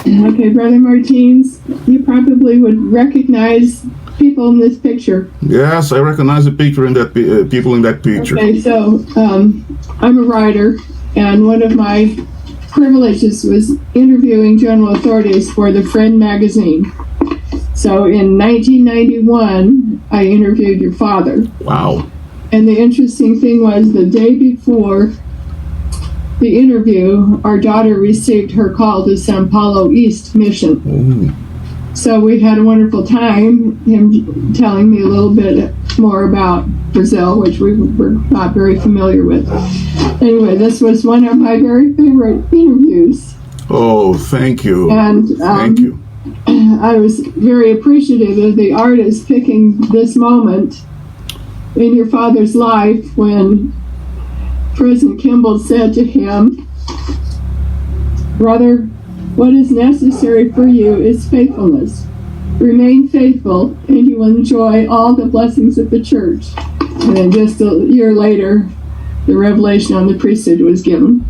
Okay, Brother Martins, you probably would recognize people in this picture. Yes, I recognize the picture in that people in that picture. Okay, so I'm a writer, and one of my privileges was interviewing general authorities for the Friend magazine. So in 1991, I interviewed your father. Wow. And the interesting thing was the day before the interview, our daughter received her call to Sao Paulo East Mission. Ooh. So we had a wonderful time, him telling me a little bit more about Brazil, which we were not very familiar with. Anyway, this was one of my very favorite interviews. Oh, thank you. And thank you. I was very appreciative of the artist picking this moment in your father's life when President Kimball said to him, "Brother, what is necessary for you is faithfulness. Remain faithful, and you will enjoy all the blessings of the church." And then just a year later, the revelation on the priesthood was given.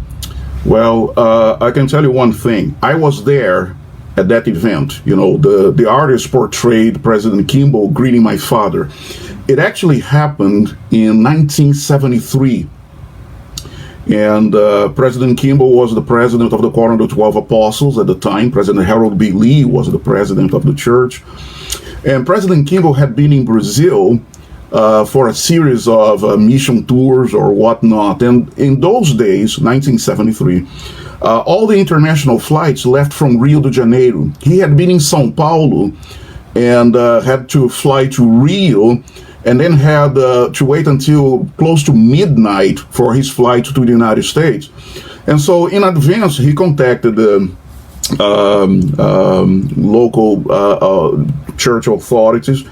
Well, I can tell you one thing. I was there at that event. You know, the artist portrayed President Kimball greeting my father. It actually happened in 1973. And President Kimball was the president of the Quorum of the 12 Apostles at the time. President Harold B. Lee was the president of the church. And President Kimball had been in Brazil for a series of mission tours or whatnot. And in those days, 1973, all the international flights left from Rio de Janeiro. He had been in São Paulo and had to fly to Rio, and then had to wait until close to midnight for his flight to the United States. And so in advance, he contacted the local church authorities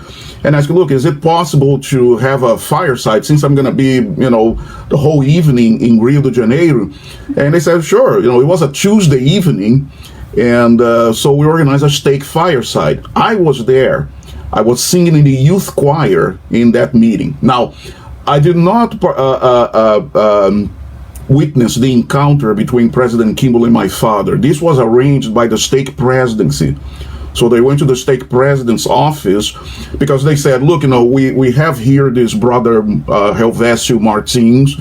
and asked, look, is it possible to have a fireside since I'm going to be, you know, the whole evening in Rio de Janeiro? And they said, sure. You know, it was a Tuesday evening. And so we organized a steak fireside. I was there. I was singing in the youth choir in that meeting. Now, I did not witness the encounter between President Kimball and my father. This was arranged by the stake presidency. So they went to the stake president's office because they said, look, you know, we have here this brother Helvécio Martins,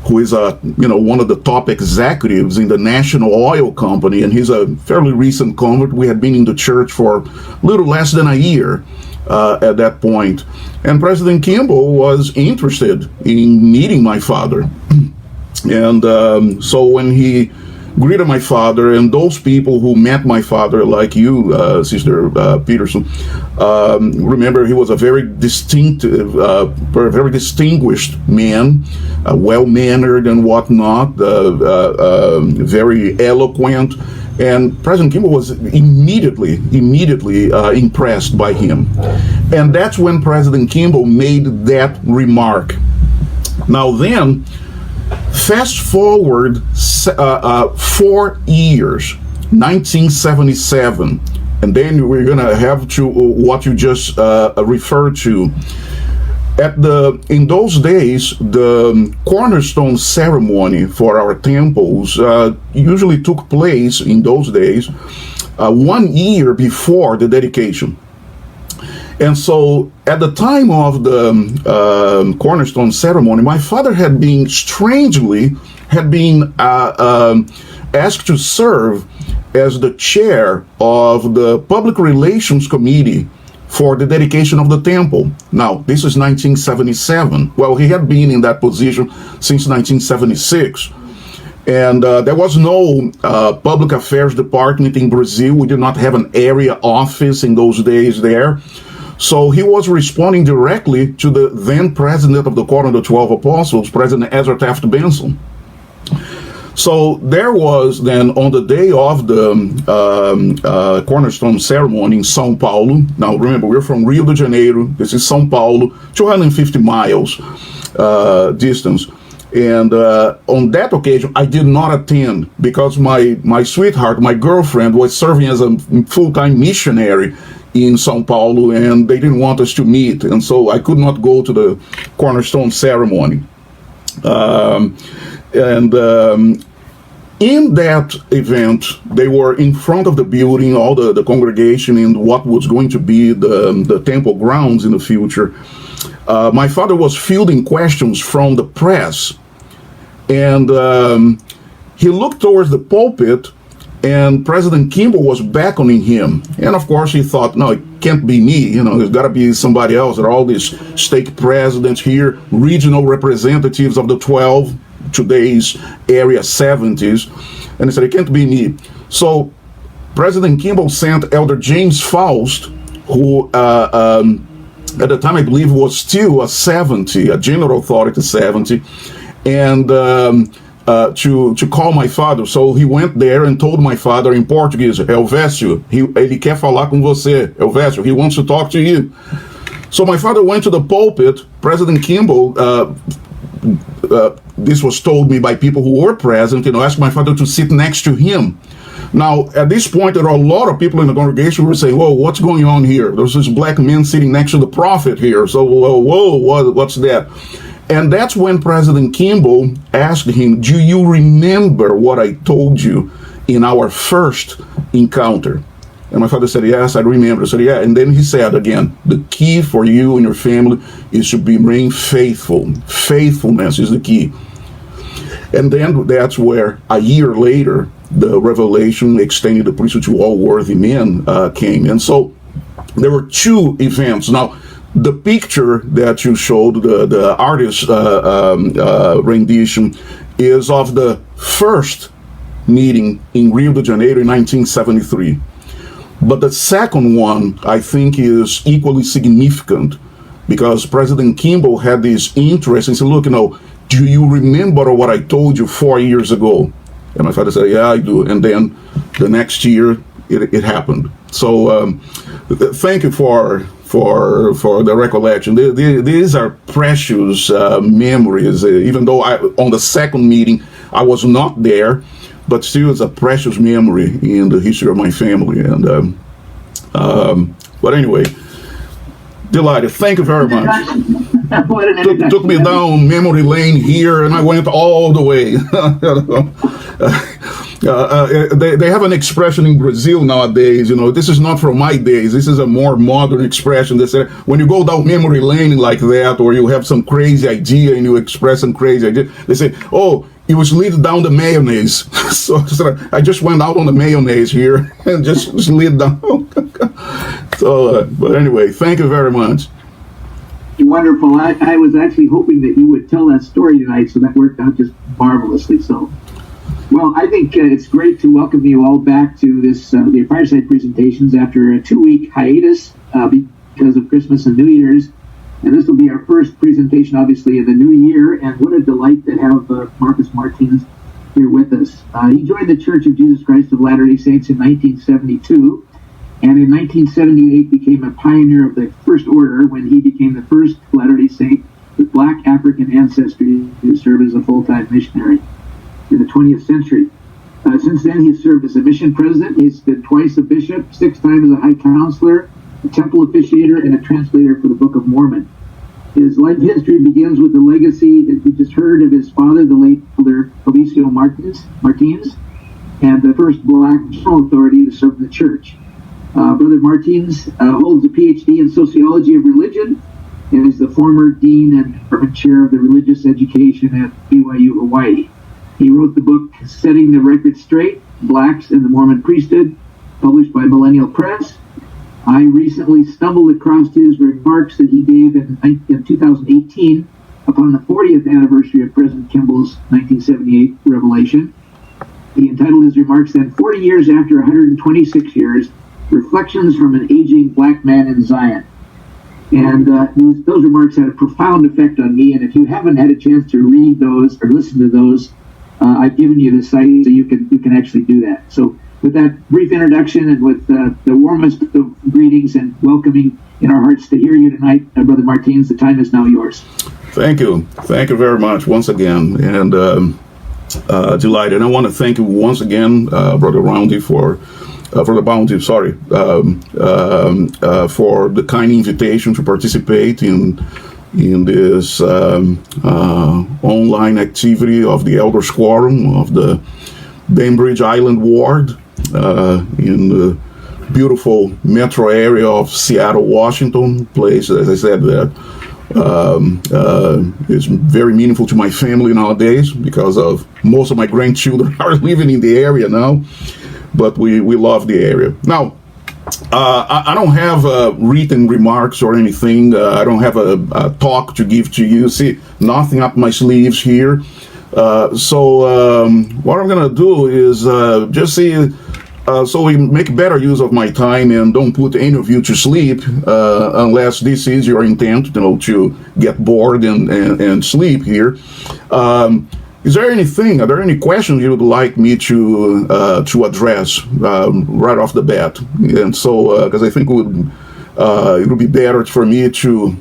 who is one of the top executives in the National Oil Company, and he's a fairly recent convert. We had been in the church for a little less than a year at that point. And President Kimball was interested in meeting my father. And so when he greeted my father, and those people who met my father, like you, Sister Peterson, remember he was a very distinctive, very distinguished man, well-mannered and whatnot, very eloquent. And President Kimball was immediately impressed by him. And that's when President Kimball made that remark. Now then, fast forward 4 years, 1977, and then we're going to have to what you just referred to. In those days, the cornerstone ceremony for our temples usually took place in those days 1 year before the dedication. And so at the time of the cornerstone ceremony, my father had been asked to serve as the chair of the public relations committee for the dedication of the temple. Now, this is 1977. Well, he had been in that position since 1976. And there was no public affairs department in Brazil. We did not have an area office in those days there. So he was responding directly to the then president of the Quorum of the 12 Apostles, President Ezra Taft Benson. So there was then, on the day of the cornerstone ceremony in São Paulo. Now remember, we're from Rio de Janeiro. This is São Paulo, 250 miles distance. And on that occasion, I did not attend because my sweetheart, my girlfriend, was serving as a full-time missionary in São Paulo, and they didn't want us to meet, and so I could not go to the cornerstone ceremony. In that event, they were in front of the building, all the congregation, in what was going to be the temple grounds in the future. My father was fielding questions from the press, and he looked towards the pulpit, and President Kimball was beckoning him. And of course, he thought, no, it can't be me. There's got to be somebody else. There are all these stake presidents here, regional representatives of the 12, today's area 70s. And he said, it can't be me. So President Kimball sent Elder James Faust, who at the time I believe was still a 70, a general authority 70, and to call my father. So he went there and told my father in Portuguese, Helvécio, ele quer falar com você, Helvécio, he wants to talk to you. So my father went to the pulpit. President Kimball, this was told me by people who were present, asked my father to sit next to him. Now, at this point, there are a lot of people in the congregation who were saying, whoa, what's going on here? There's this black man sitting next to the prophet here. So, whoa, what's that? And that's when President Kimball asked him, do you remember what I told you in our first encounter? And my father said, yes, I remember. I said, yeah. And then he said again, the key for you and your family is to remain faithful. Faithfulness is the key. And then that's where a year later, the revelation extending the priesthood to all worthy men came. And so there were two events. Now, the picture that you showed, the artist rendition, is of the first meeting in Rio de Janeiro in 1973. But the second one, I think, is equally significant because President Kimball had this interest and said, look, do you remember what I told you 4 years ago? And my father said, yeah, I do. And then the next year, it happened. So thank you for the recollection. These are precious memories, even though on the second meeting, I was not there, but still it's a precious memory in the history of my family. And but anyway, delighted. Thank you very much. Took me down memory lane here, and I went all the way. They have an expression in Brazil nowadays, this is not from my days, this is a more modern expression. They say, when you go down memory lane like that, or you have some crazy idea and you express some crazy idea, they say, oh, it was slid down the mayonnaise. so I just went out on the mayonnaise here and just slid down. So, but anyway, thank you very much. Wonderful. I was actually hoping that you would tell that story tonight, so that worked out just marvelously. So, well, I think it's great to welcome you all back to this the Fireside presentations after a 2-week hiatus because of Christmas and New Year's. And this will be our first presentation, obviously, in the new year. And what a delight to have Marcus Martinez here with us. He joined the Church of Jesus Christ of Latter-day Saints in 1972. And in 1978 became a pioneer of the First Order when he became the first Latter-day Saint with Black African ancestry to serve as a full-time missionary in the 20th century. Since then, he's served as a mission president. He's been twice a bishop, 6 times a high counselor, a temple officiator, and a translator for the Book of Mormon. His life history begins with the legacy that we just heard of his father, the late Elder Helvécio Martins, and the first Black general authority to serve the church. Brother Martins holds a PhD in sociology of religion and is the former dean and department chair of the religious education at BYU Hawaii. He wrote the book Setting the Record Straight, Blacks and the Mormon Priesthood, published by Millennial Press. I recently stumbled across his remarks that he gave in 2018 upon the 40th anniversary of President Kimball's 1978 revelation. He entitled his remarks then, 40 Years After 126 Years, Reflections from an Aging Black Man in Zion. And those remarks had a profound effect on me, and if you haven't had a chance to read those or listen to those, I've given you the site so you can actually do that. So with that brief introduction and with the warmest of greetings and welcoming in our hearts to hear you tonight, Brother Martins, the time is now yours. Thank you. Thank you very much once again. And delighted. And I want to thank you once again, Brother Roundy, for the bounty, for the kind invitation to participate in this online activity of the Elders Quorum, of the Bainbridge Island Ward in the beautiful metro area of Seattle, Washington. Place, as I said, that is very meaningful to my family nowadays because of most of my grandchildren are living in the area now. But we love the area. Now, I don't have written remarks or anything. I don't have a talk to give to you. See, nothing up my sleeves here. So what I'm going to do is just see, so we make better use of my time and don't put any of you to sleep unless this is your intent, to get bored and sleep here. Are there any questions you would like me to address right off the bat? And so, because I think it would be better for me to,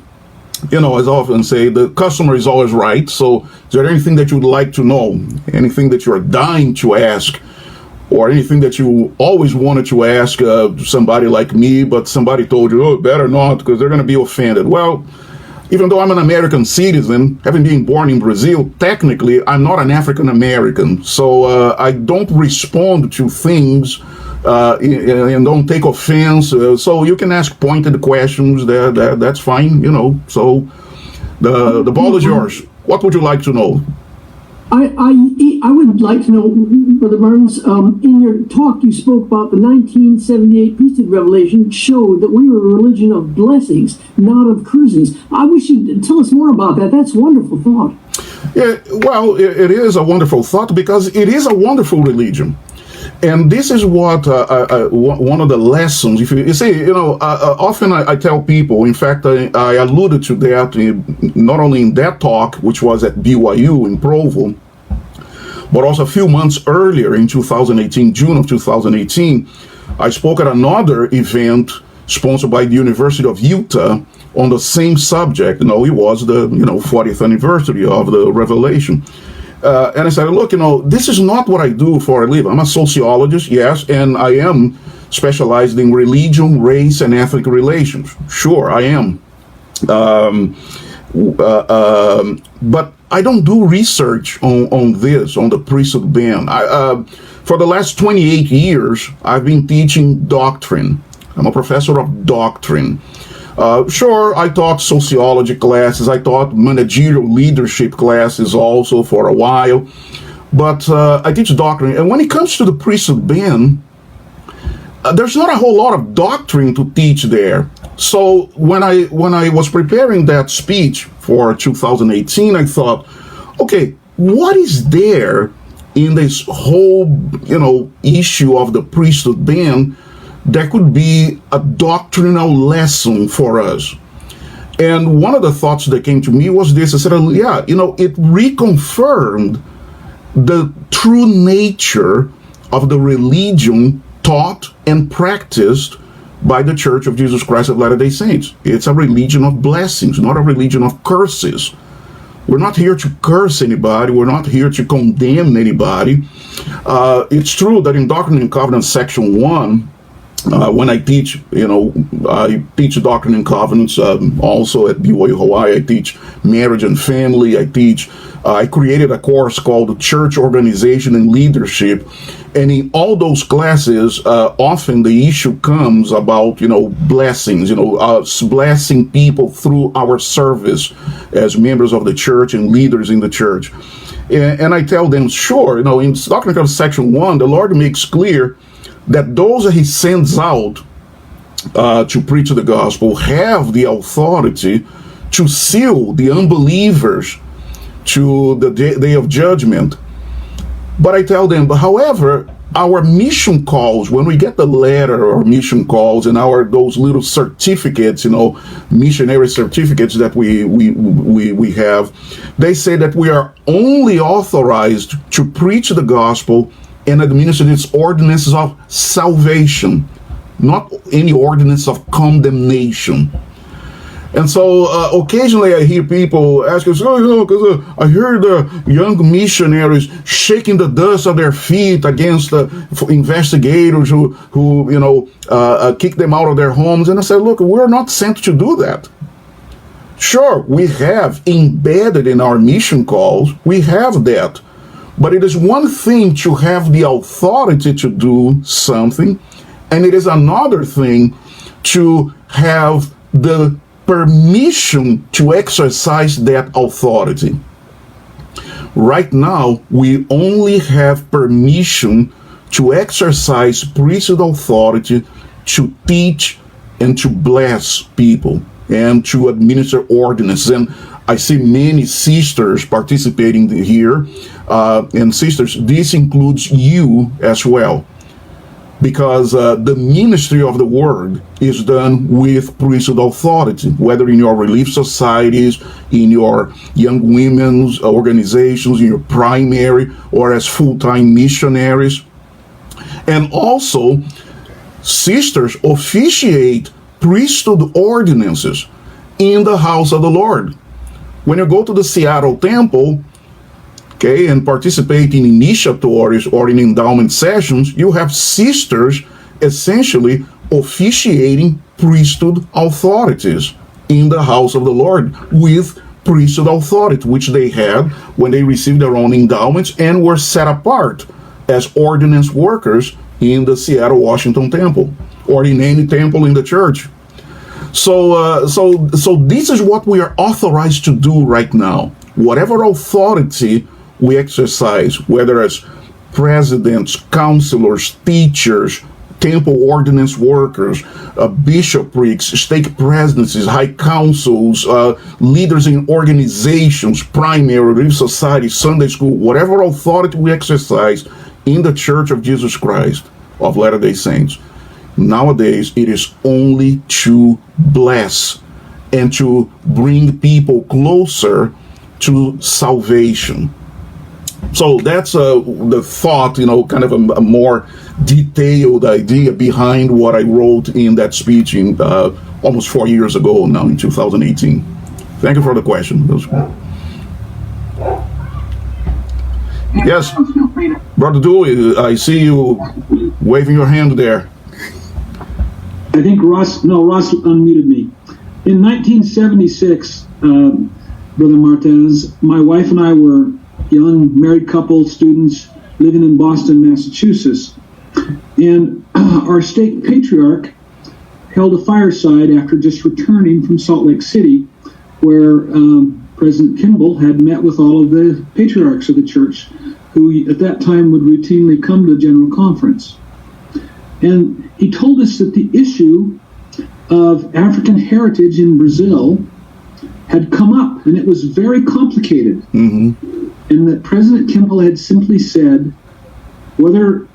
as I often say, the customer is always right. So, is there anything that you would like to know? Anything that you're dying to ask? Or anything that you always wanted to ask somebody like me, but somebody told you, better not, because they're going to be offended. Well, even though I'm an American citizen, having been born in Brazil, technically, I'm not an African American. So I don't respond to things and don't take offense. So you can ask pointed questions. That's fine, So the ball is yours. What would you like to know? I would like to know, Brother Burns, in your talk you spoke about the 1978 Priesthood revelation showed that we were a religion of blessings, not of cursings. I wish you'd tell us more about that. That's a wonderful thought. Yeah, well, it is a wonderful thought because it is a wonderful religion. And this is what one of the lessons, if you see, often I tell people, in fact, I alluded to that not only in that talk, which was at BYU in Provo, but also a few months earlier in 2018, June of 2018, I spoke at another event sponsored by the University of Utah on the same subject. It was the 40th anniversary of the revelation. And I said, look, this is not what I do for a living. I'm a sociologist, yes, and I am specialized in religion, race, and ethnic relations. Sure, I am. But I don't do research on the priesthood ban. For the last 28 years, I've been teaching doctrine. I'm a professor of doctrine. Sure, I taught sociology classes. I taught managerial leadership classes also for a while. But I teach doctrine. And when it comes to the priesthood ban, there's not a whole lot of doctrine to teach there. So when I was preparing that speech for 2018, I thought, okay, what is there in this whole, issue of the priesthood ban that could be a doctrinal lesson for us? And one of the thoughts that came to me was this. I said, it reconfirmed the true nature of the religion taught and practiced by the Church of Jesus Christ of Latter-day Saints. It's a religion of blessings, not a religion of curses. We're not here to curse anybody. We're not here to condemn anybody. It's true that in Doctrine and Covenants, section 1, when I teach, I teach Doctrine and Covenants also at BYU Hawaii. I teach marriage and family. I created a course called Church Organization and Leadership. And in all those classes, often the issue comes about, blessings, us blessing people through our service as members of the church and leaders in the church. And I tell them, sure, in Doctrine and Covenants section 1, the Lord makes clear that those that he sends out to preach the gospel have the authority to seal the unbelievers to the day of judgment. But I tell them, however, our mission calls, when we get the letter or mission calls and those little certificates, missionary certificates that we have, they say that we are only authorized to preach the gospel and administer its ordinances of salvation, not any ordinance of condemnation. And so occasionally I hear people ask us, because I heard the young missionaries shaking the dust of their feet against the investigators who kick them out of their homes. And I said, look, we're not sent to do that. Sure, we have embedded in our mission calls, we have that. But it is one thing to have the authority to do something, and it is another thing to have the permission to exercise that authority. Right now, we only have permission to exercise priesthood authority to teach and to bless people and to administer ordinance. And I see many sisters participating here. And sisters, this includes you as well, because the ministry of the word is done with priesthood authority, whether in your relief societies, in your young women's organizations, in your primary, or as full-time missionaries. And also, sisters officiate priesthood ordinances in the house of the Lord. When you go to the Seattle temple, okay, and participate in initiatories or in endowment sessions, you have sisters essentially officiating priesthood authorities in the house of the Lord with priesthood authority, which they had when they received their own endowments and were set apart as ordinance workers in the Seattle, Washington temple, or in any temple in the church. So this is what we are authorized to do right now. Whatever authority we exercise, whether as presidents, counselors, teachers, temple ordinance workers, bishoprics, stake presidencies, high councils, leaders in organizations, primary, relief society, Sunday school, whatever authority we exercise in the Church of Jesus Christ of Latter-day Saints, nowadays it is only to bless and to bring people closer to salvation. So that's the thought, kind of a more detailed idea behind what I wrote in that speech in almost 4 years ago now, in 2018. Thank you for the question. Yes, Brother Dewey, I see you waving your hand there. I think Ross unmuted me. In 1976, Brother Martinez, my wife and I were young married couple, students living in Boston, Massachusetts. And our stake patriarch held a fireside after just returning from Salt Lake City, where President Kimball had met with all of the patriarchs of the church, who at that time would routinely come to the General Conference. And he told us that the issue of African heritage in Brazil had come up, and it was very complicated. Mm-hmm. And that President Kimball had simply said, whether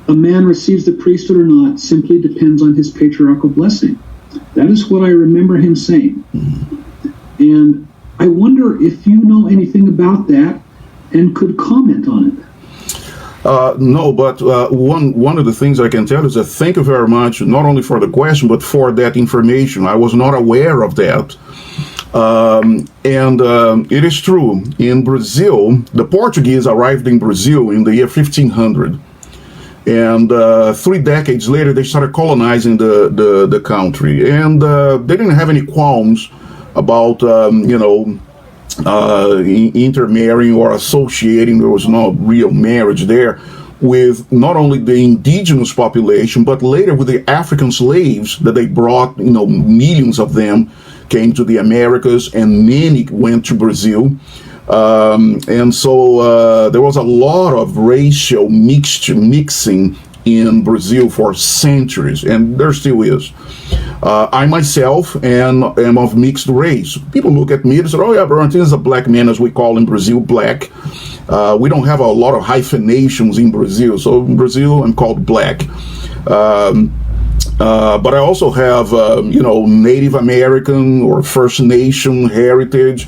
a man receives the priesthood or not simply depends on his patriarchal blessing. That is what I remember him saying. Mm-hmm. And I wonder if you know anything about that and could comment on it. No, but one of the things I can tell is that thank you very much, not only for the question, but for that information. I was not aware of that. And it is true. In Brazil, the Portuguese arrived in Brazil in the year 1500. And 3 decades later, they started colonizing the country. And they didn't have any qualms about, intermarrying or associating. There was no real marriage there with not only the indigenous population, but later with the African slaves that they brought. Millions of them came to the Americas, and many went to Brazil. And so there was a lot of racial mixing in Brazil for centuries, and there still is. I myself am of mixed race. People look at me and say, oh yeah, Bernardino is a black man, as we call in Brazil, black. We don't have a lot of hyphenations in Brazil, so in Brazil I'm called black. But I also have, Native American or First Nation heritage.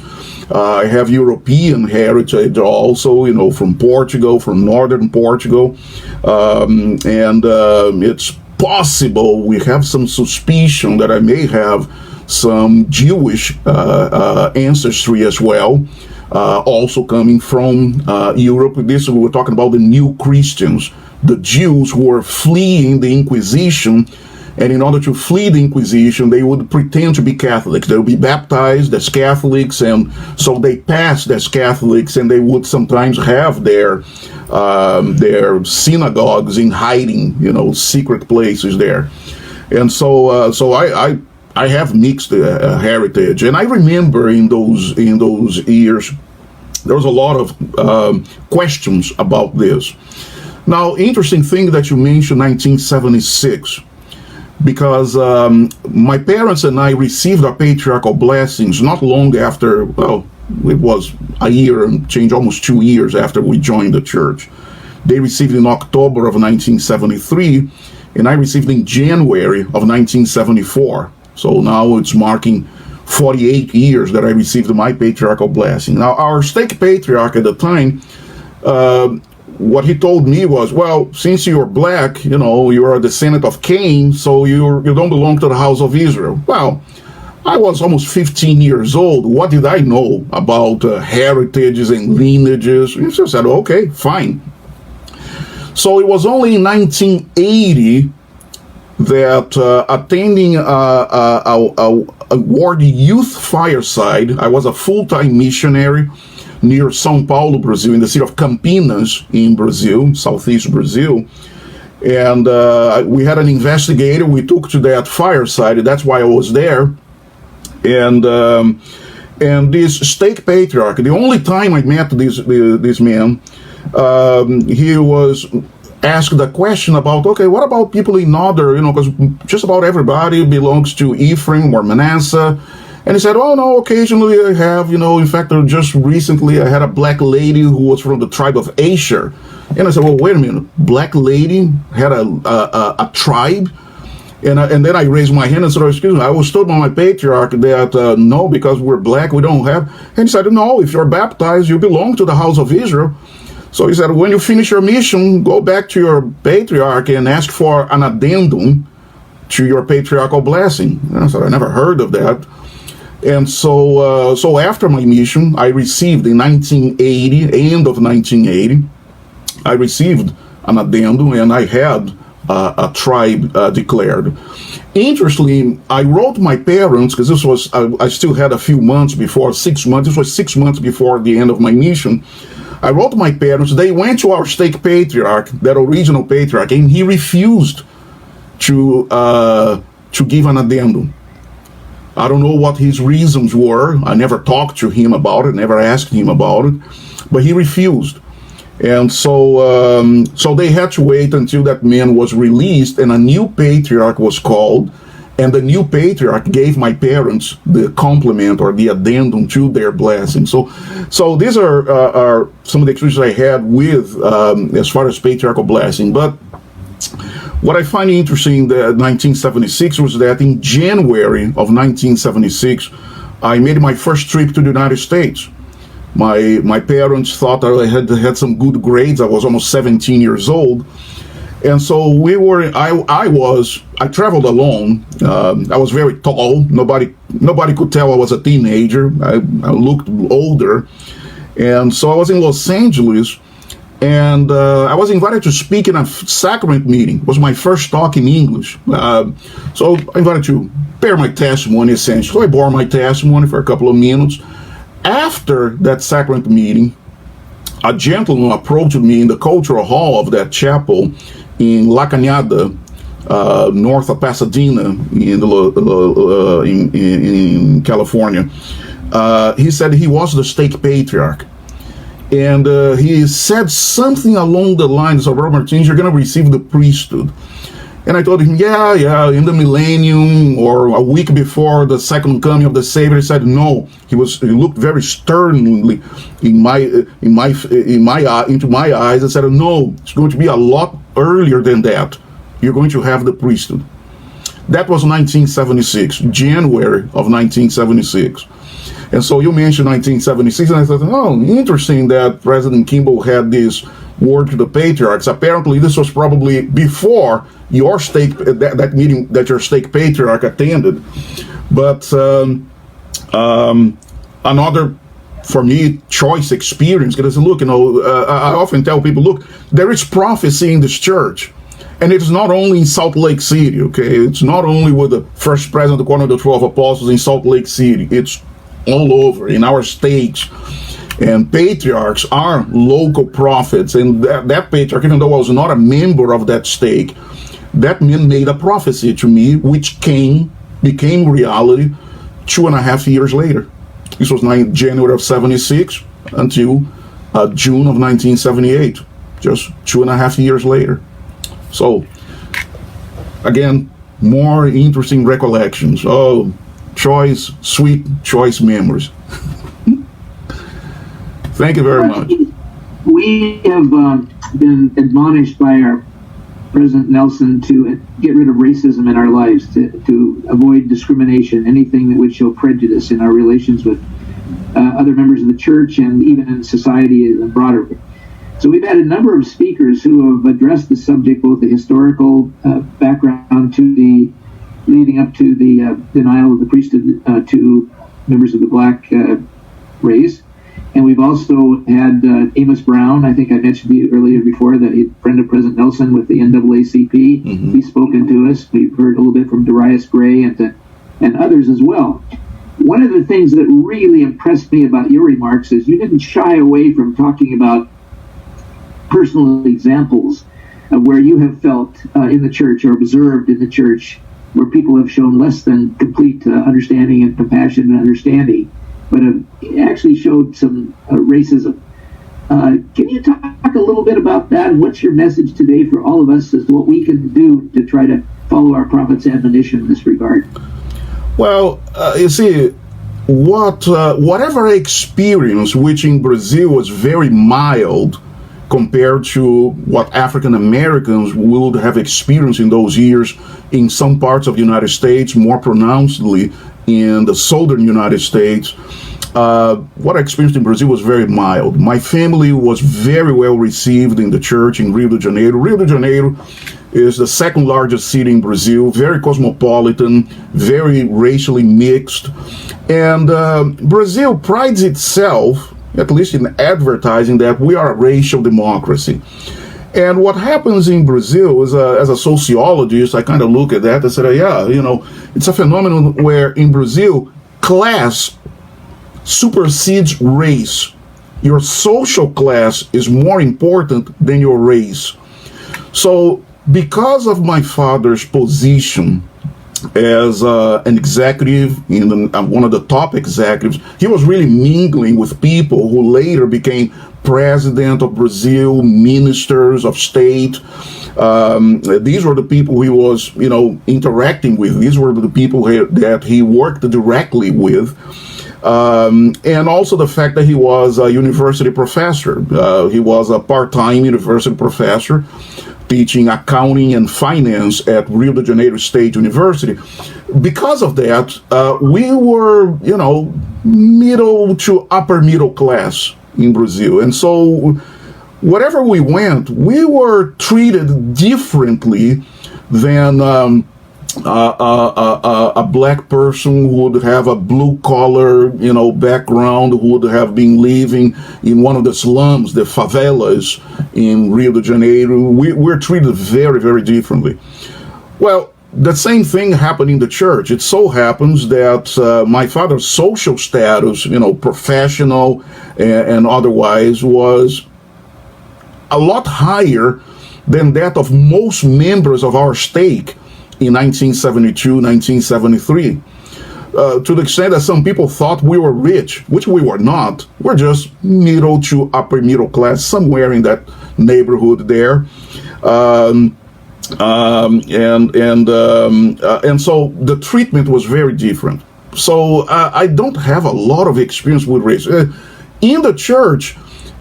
I have European heritage also, from Portugal, from northern Portugal. And it's possible, we have some suspicion that I may have some Jewish ancestry as well, also coming from Europe. This, we were talking about the new Christians, the Jews who were fleeing the Inquisition And in order to flee the Inquisition, they would pretend to be Catholics. They would be baptized as Catholics, and so they passed as Catholics, and they would sometimes have their synagogues in hiding, secret places there. And so I have mixed heritage, and I remember in those years there was a lot of questions about this. Now, interesting thing that you mentioned 1976, because my parents and I received our patriarchal blessings not long after, well, it was a year and change, almost 2 years after we joined the church. They received in October of 1973, and I received in January of 1974. So now it's marking 48 years that I received my patriarchal blessing. Now, our stake patriarch at the time, what he told me was, well, since you're black, you're a descendant of Cain, so you don't belong to the house of Israel. Well, I was almost 15 years old. What did I know about heritages and lineages? He just said, okay, fine. So it was only in 1980 that attending a ward youth fireside, I was a full-time missionary near São Paulo, Brazil, in the city of Campinas in Brazil, southeast Brazil. And we had an investigator we took to that fireside. That's why I was there. And this stake patriarch, the only time I met this man, he was asked a question about, okay, what about people in other, because just about everybody belongs to Ephraim or Manasseh. And he said, oh, no, occasionally I have, in fact, just recently I had a black lady who was from the tribe of Asher. And I said, well, wait a minute, black lady had a tribe? And then I raised my hand and said, excuse me, I was told by my patriarch that no, because we're black, we don't have. And he said, no, if you're baptized, you belong to the house of Israel. So he said, when you finish your mission, go back to your patriarch and ask for an addendum to your patriarchal blessing. And I said, I never heard of that. And so after my mission, I received in 1980, end of 1980, I received an addendum, and I had a tribe declared. Interestingly, I wrote my parents, because this was, I still had a few months before, 6 months, this was 6 months before the end of my mission. I wrote my parents, they went to our stake patriarch, that original patriarch, and he refused to give an addendum. I don't know what his reasons were. I never talked to him about it, never asked him about it, but he refused. And so they had to wait until that man was released and a new patriarch was called, and the new patriarch gave my parents the complement or the addendum to their blessing. So these are some of the experiences I had with as far as patriarchal blessing. But what I find interesting in 1976 was that in January of 1976, I made my first trip to the United States. My parents thought I had some good grades. I was almost 17 years old. And so I traveled alone. I was very tall. Nobody could tell I was a teenager. I looked older. And so I was in Los Angeles, and I was invited to speak in a sacrament meeting. It was my first talk in English. So I invited to bear my testimony, essentially. So I bore my testimony for a couple of minutes. After that sacrament meeting, a gentleman approached me in the cultural hall of that chapel in La Cañada, north of Pasadena, in California. He said he was the stake patriarch. And he said something along the lines of, Robert Martins, you're going to receive the priesthood. And I told him, yeah, in the millennium or a week before the second coming of the Savior. He said no. He looked very sternly into my eyes and said, no, it's going to be a lot earlier than that. You're going to have the priesthood. That was 1976, January of 1976. And so you mentioned 1976, and I thought, oh, interesting that President Kimball had this word to the patriarchs. Apparently, this was probably before your stake, that meeting that your stake patriarch attended. But another, for me, choice experience, because look, I often tell people, look, there is prophecy in this church. And it's not only in Salt Lake City, okay? It's not only with the first president according to the 12 apostles in Salt Lake City. It's all over in our states. And patriarchs are local prophets. And that patriarch, even though I was not a member of that stake, that man made a prophecy to me, which became reality 2.5 years later. This was January of 76 until June of 1978, just 2.5 years later. So, again, more interesting recollections. Oh, sweet choice memories. Thank you very much. We have been admonished by our President Nelson to get rid of racism in our lives, to avoid discrimination, anything that would show prejudice in our relations with other members of the church and even in society and broader. So we've had a number of speakers who have addressed the subject, both the historical background to the leading up to the denial of the priesthood to members of the black race. And we've also had Amos Brown. I think I mentioned to you earlier before that he's a friend of President Nelson with the NAACP. Mm-hmm. He's spoken to us. We've heard a little bit from Darius Gray and others as well. One of the things that really impressed me about your remarks is you didn't shy away from talking about personal examples of where you have felt in the church or observed in the church where people have shown less than complete understanding and compassion and understanding, but have actually showed some racism. Can you talk a little bit about that? And what's your message today for all of us as to what we can do to try to follow our prophet's admonition in this regard? Well, you see, whatever I experienced, which in Brazil was very mild compared to what African Americans would have experienced in those years in some parts of the United States, more pronouncedly in the southern United States. What I experienced in Brazil was very mild. My family was very well received in the church in Rio de Janeiro. Rio de Janeiro is the second largest city in Brazil, very cosmopolitan, very racially mixed. And Brazil prides itself, at least in advertising, that we are a racial democracy. And what happens in Brazil is, as a sociologist, I kind of look at that and say, yeah, it's a phenomenon where in Brazil, class supersedes race. Your social class is more important than your race. So because of my father's position as an executive, one of the top executives, he was really mingling with people who later became president of Brazil, ministers of state. These were the people he was, interacting with. These were the people that he worked directly with. And also the fact that he was a university professor. He was a part-time university professor teaching accounting and finance at Rio de Janeiro State University. Because of that, we were, middle to upper middle class in Brazil. And so wherever we went, we were treated differently than a black person who would have a blue collar, background, who would have been living in one of the slums, the favelas in Rio de Janeiro. We're treated very, very differently. Well, the same thing happened in the church. It so happens that my father's social status, professional and otherwise, was a lot higher than that of most members of our stake in 1972, 1973, to the extent that some people thought we were rich, which we were not. We're just middle to upper middle class, somewhere in that neighborhood there. And so the treatment was very different. So I don't have a lot of experience with race. In the church,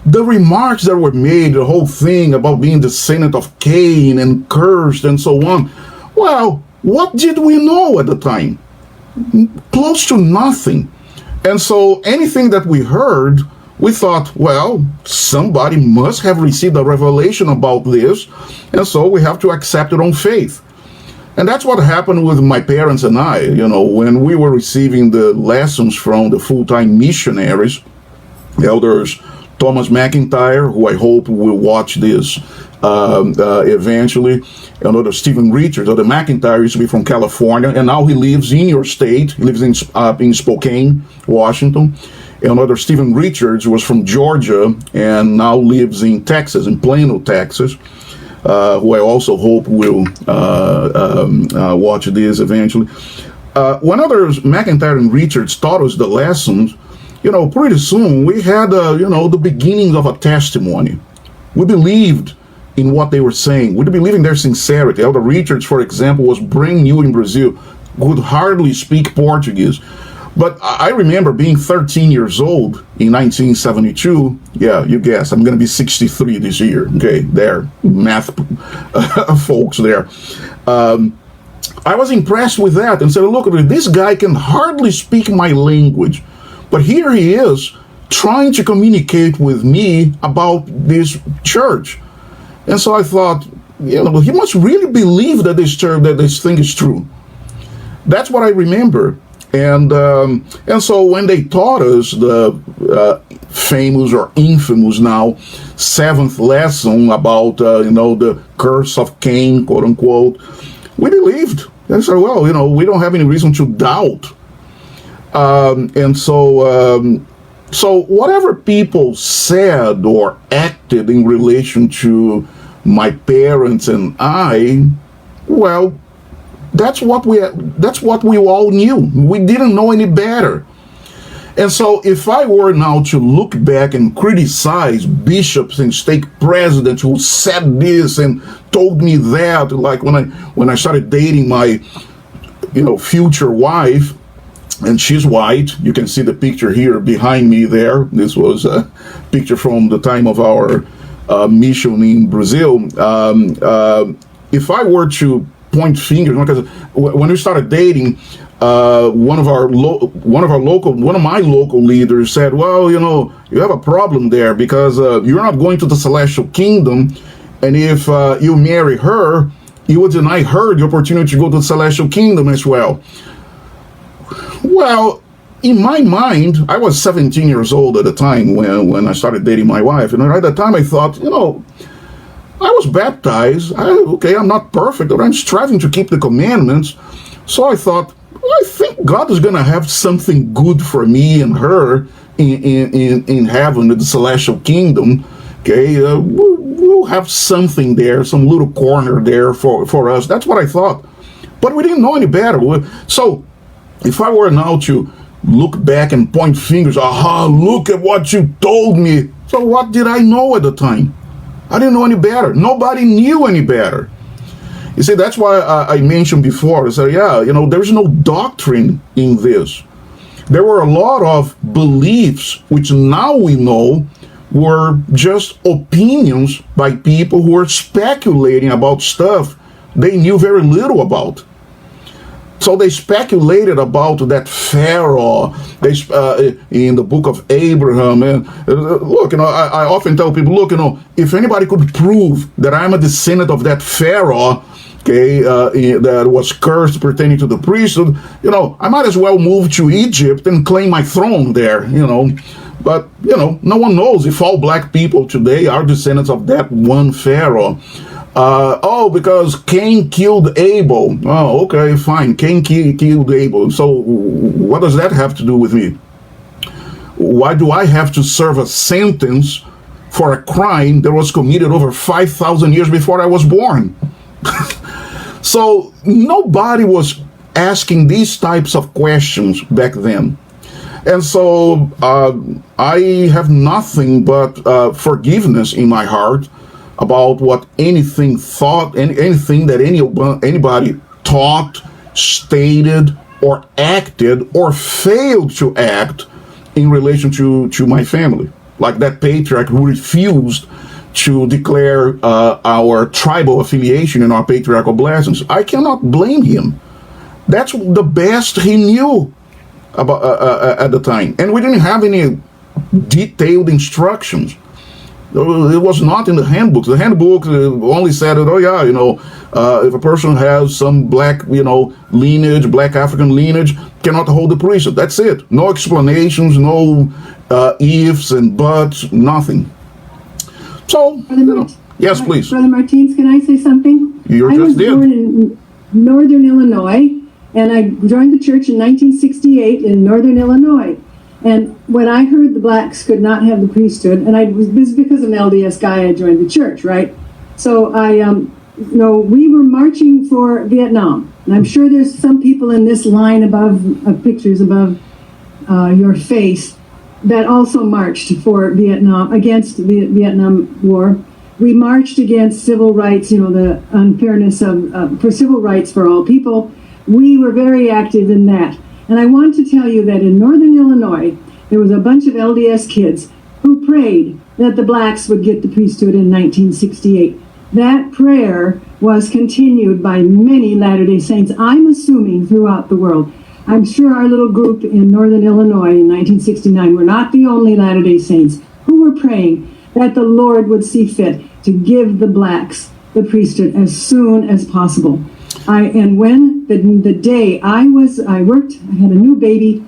the remarks that were made, the whole thing about being descendant of Cain and cursed and so on, well, what did we know at the time? Close to nothing. And so anything that we heard, we thought, well, somebody must have received a revelation about this, and so we have to accept it on faith. And that's what happened with my parents and I, when we were receiving the lessons from the full-time missionaries, elders Thomas McIntyre, who I hope will watch this eventually. Another Stephen Richards. The McIntyre used to be from California, and now he lives in your state. He lives in Spokane, Washington. Another Stephen Richards was from Georgia and now lives in Texas, in Plano, Texas, who I also hope will watch this eventually. When others, McIntyre and Richards, taught us the lessons, pretty soon we had, the beginnings of a testimony. We believed in what they were saying. We believed in their sincerity. Elder Richards, for example, was brand new in Brazil, could hardly speak Portuguese. But I remember being 13 years old in 1972. Yeah, you guessed. I'm going to be 63 this year. Okay, there, math folks there. I was impressed with that and said, look, this guy can hardly speak my language. But here he is trying to communicate with me about this church. And so I thought, he must really believe that this thing is true. That's what I remember. And so when they taught us the famous or infamous now 7th lesson about the curse of Cain, quote unquote, we believed. And said, well, we don't have any reason to doubt. So whatever people said or acted in relation to my parents and I, well, that's what we all knew. We didn't know any better. And so if I were now to look back and criticize bishops and stake presidents who said this and told me that, like when I started dating my future wife, and she's white. You can see the picture here behind me there. This was a picture from the time of our mission in Brazil. If I were to point fingers, because when we started dating, one of my local leaders said, well, you have a problem there because you're not going to the celestial kingdom, and if you marry her, you would deny her the opportunity to go to the celestial kingdom as well. Well, in my mind, I was 17 years old at the time when I started dating my wife, and at the time I thought, I was baptized. I'm not perfect, but I'm striving to keep the commandments. So I thought, I think God is going to have something good for me and her in heaven, in the celestial kingdom. Okay, we'll have something there, some little corner there for us. That's what I thought. But we didn't know any better. So if I were now to look back and point fingers, look at what you told me. So what did I know at the time? I didn't know any better. Nobody knew any better. You see, that's why I mentioned before, I said, there's no doctrine in this. There were a lot of beliefs, which now we know were just opinions by people who were speculating about stuff they knew very little about. So they speculated about that Pharaoh. In the book of Abraham. And look, I often tell people, look, if anybody could prove that I'm a descendant of that Pharaoh, okay, that was cursed pertaining to the priesthood, I might as well move to Egypt and claim my throne there, But, no one knows if all black people today are descendants of that one Pharaoh. Because Cain killed Abel. Oh, okay, fine. Cain killed Abel. So what does that have to do with me? Why do I have to serve a sentence for a crime that was committed over 5,000 years before I was born? So nobody was asking these types of questions back then. And so I have nothing but forgiveness in my heart about what anything that anybody taught, stated, or acted, or failed to act in relation to my family. Like that patriarch who refused to declare our tribal affiliation and our patriarchal blessings. I cannot blame him. That's the best he knew about at the time. And we didn't have any detailed instructions. It was not in the handbook. The handbook only said that, if a person has some black, lineage, black African lineage, cannot hold the priesthood. That's it. No explanations, no ifs and buts, nothing. So, yes, please. Brother Martins, can I say something? You I was just did. born in northern Illinois, and I joined the church in 1968 in northern Illinois. And when I heard the blacks could not have the priesthood, and this is because of an LDS guy, I joined the church, right? So we were marching for Vietnam. And I'm sure there's some people in this line above, pictures above your face, that also marched for Vietnam, against the Vietnam War. We marched against civil rights, the unfairness for civil rights for all people. We were very active in that. And I want to tell you that in northern Illinois, there was a bunch of LDS kids who prayed that the blacks would get the priesthood in 1968. That prayer was continued by many Latter-day Saints, I'm assuming throughout the world. I'm sure our little group in northern Illinois in 1969 were not the only Latter-day Saints who were praying that the Lord would see fit to give the blacks the priesthood as soon as possible. And when the day I worked, I had a new baby.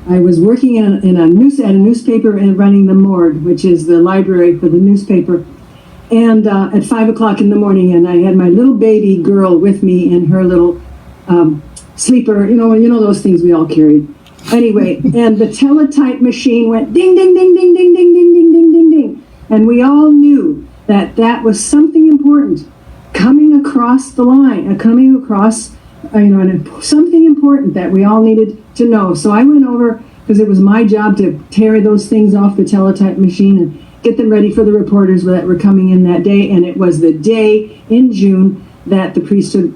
I was working at a newspaper and running the morgue, which is the library for the newspaper. And at 5 o'clock in the morning, and I had my little baby girl with me in her little sleeper, you know those things we all carried. Anyway, and the teletype machine went ding, ding, ding, ding, ding, ding, ding, ding, ding, ding, ding. And we all knew that was something important coming across the line, something important that we all needed to know. So I went over, because it was my job to tear those things off the teletype machine and get them ready for the reporters that were coming in that day. And it was the day in June that the priesthood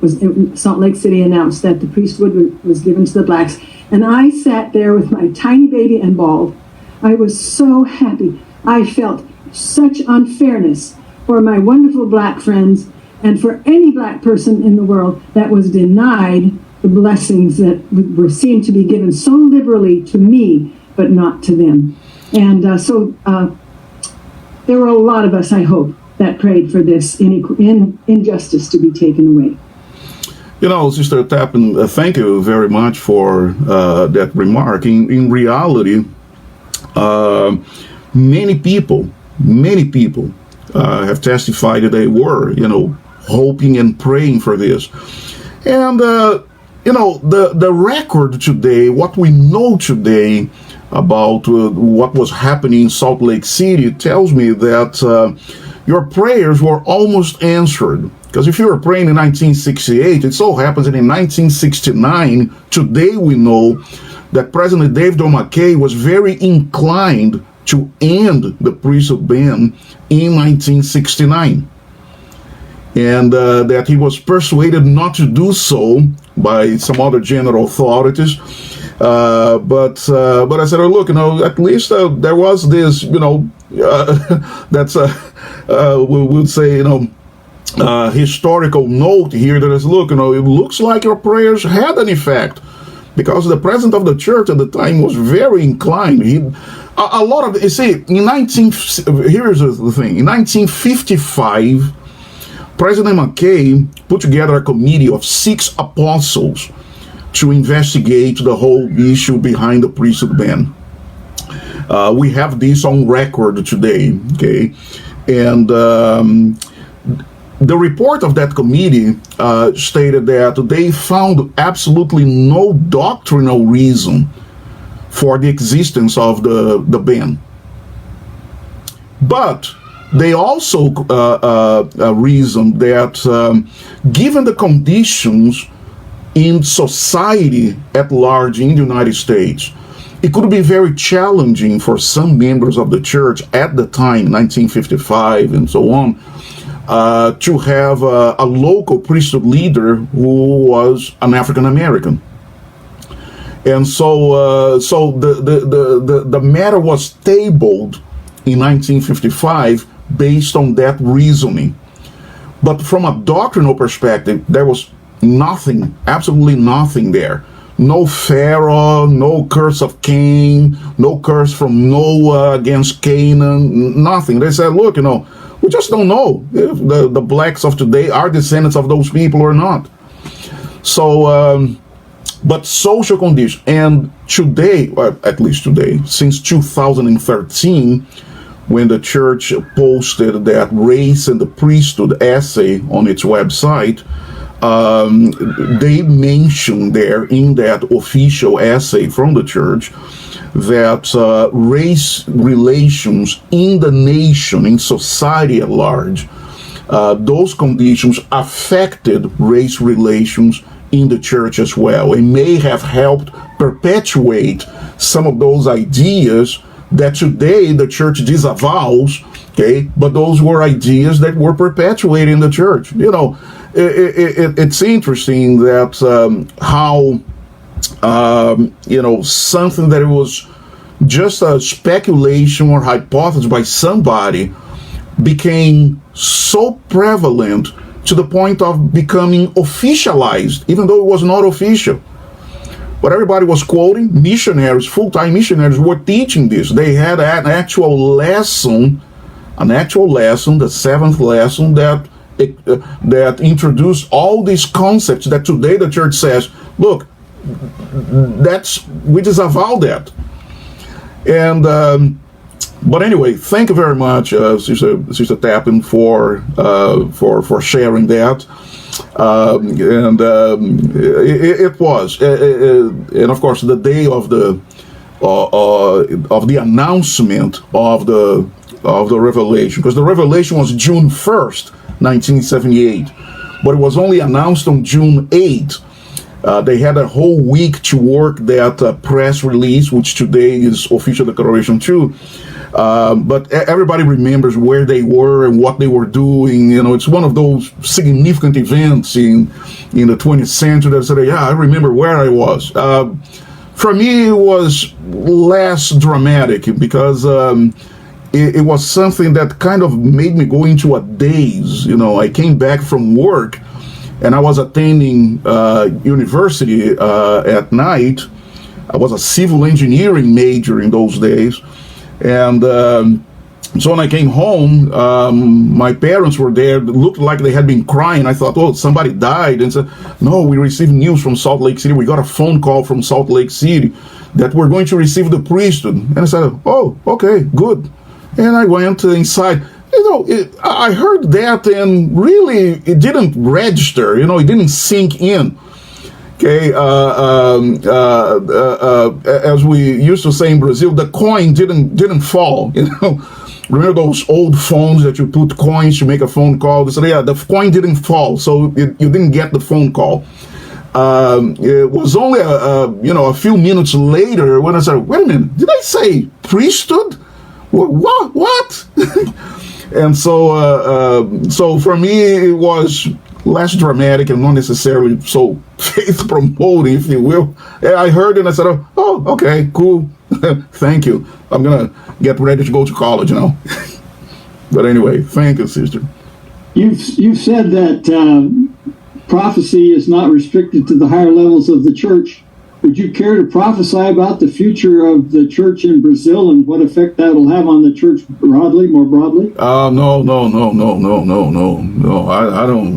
Salt Lake City announced that the priesthood was given to the blacks. And I sat there with my tiny baby and bawled. I was so happy. I felt such unfairness for my wonderful black friends and for any black person in the world that was denied the blessings that were seen to be given so liberally to me, but not to them. And so there were a lot of us, I hope, that prayed for this injustice to be taken away. Sister Tappan, thank you very much for that remark. In reality, many people have testified that they were, hoping and praying for this. And, the record today, what we know today about what was happening in Salt Lake City tells me that your prayers were almost answered. Because if you were praying in 1968, it so happens that in 1969, today we know that President David McKay was very inclined to end the priesthood ban in 1969. And that he was persuaded not to do so by some other general authorities. But I said, look, at least there was this, that's we would say, historical note here that is, look, it looks like your prayers had an effect, because the president of the church at the time was very inclined. A lot of, here's the thing, in 1955, President McKay put together a committee of 6 apostles to investigate the whole issue behind the priesthood ban. We have this on record today, okay? And the report of that committee stated that they found absolutely no doctrinal reason for the existence of the ban. But they also reasoned that given the conditions in society at large in the United States, it could be very challenging for some members of the church at the time, 1955 and so on, to have a local priesthood leader who was an African American. And so the matter was tabled in 1955 based on that reasoning. But from a doctrinal perspective, there was nothing, absolutely nothing there. No Pharaoh, no curse of Cain, no curse from Noah against Canaan, nothing. They said, look, we just don't know if the blacks of today are descendants of those people or not. So but social conditions. And today, or at least today, since 2013, when the church posted that race and the priesthood essay on its website, they mentioned there in that official essay from the church that race relations in the nation, in society at large, those conditions affected race relations in the church as well, and may have helped perpetuate some of those ideas that today the church disavows, okay, but those were ideas that were perpetuated in the church. You know, it's interesting that how, you know, something that was just a speculation or hypothesis by somebody became so prevalent to the point of becoming officialized, even though it was not official. But everybody was quoting missionaries, full-time missionaries were teaching this. They had an actual lesson, the seventh lesson that introduced all these concepts that today the church says, look, we disavow that. And but anyway, thank you very much, Sister Tappan, for sharing that. It was, and of course, the day of the announcement of the revelation, because the revelation was June 1st, 1978, but it was only announced on June 8th. They had a whole week to work that press release, which today is official declaration too. But everybody remembers where they were and what they were doing. You know, it's one of those significant events in the 20th century that said, yeah, I remember where I was. For me, it was less dramatic because it was something that kind of made me go into a daze. You know, I came back from work and I was attending university at night. I was a civil engineering major in those days. And so when I came home, my parents were there. It looked like they had been crying. I thought, oh, somebody died. And said, no, we received news from Salt Lake City. We got a phone call from Salt Lake City that we're going to receive the priesthood. And I said, oh, okay, good. And I went inside. You know, I heard that, and really, it didn't register. You know, it didn't sink in. Okay, as we used to say in Brazil, the coin didn't fall. You know, remember those old phones that you put coins to make a phone call? They said, yeah, the coin didn't fall, so you didn't get the phone call. It was only a few minutes later when I said, wait a minute, did I say priesthood? What? And so for me, it was less dramatic and not necessarily so faith-promoting, if you will. And I heard it and I said, oh, okay, cool. Thank you. I'm going to get ready to go to college now. But anyway, thank you, sister. You've said that prophecy is not restricted to the higher levels of the church. Would you care to prophesy about the future of the church in Brazil and what effect that'll have on the church more broadly? No. I don't.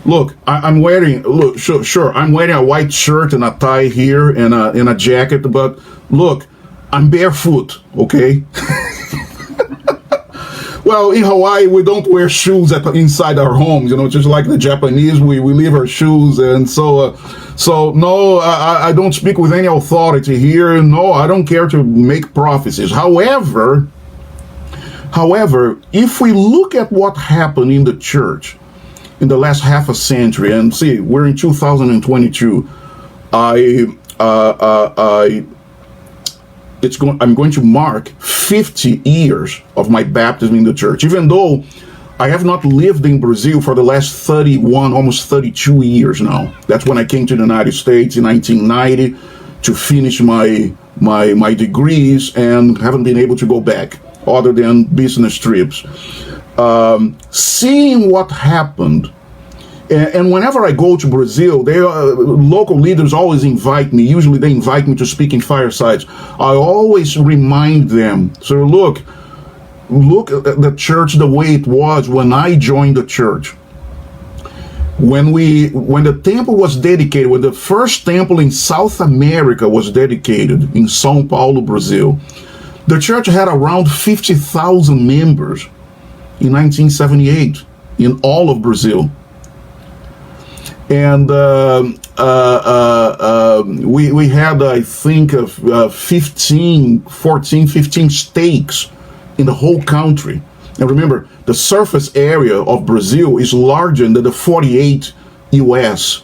Look, I'm wearing. Look, sure. I'm wearing a white shirt and a tie here and a jacket. But look, I'm barefoot. Okay. Well, in Hawaii, we don't wear shoes inside our homes. You know, just like the Japanese, we leave our shoes, and so no, I don't speak with any authority here. No, I don't care to make prophecies. However, if we look at what happened in the church in the last half a century, and see, we're in 2022, I'm going to mark 50 years of my baptism in the church, even though I have not lived in Brazil for the last 31, almost 32 years now. That's when I came to the United States in 1990 to finish my degrees, and haven't been able to go back other than business trips. Seeing what happened, and whenever I go to Brazil, local leaders always invite me. Usually they invite me to speak in firesides. I always remind them, so look at the church the way it was when I joined the church. when the temple was dedicated, when the first temple in South America was dedicated in São Paulo, Brazil, the church had around 50,000 members in 1978 in all of Brazil. And we had, I think, 15 stakes in the whole country. And remember, the surface area of Brazil is larger than the 48 US.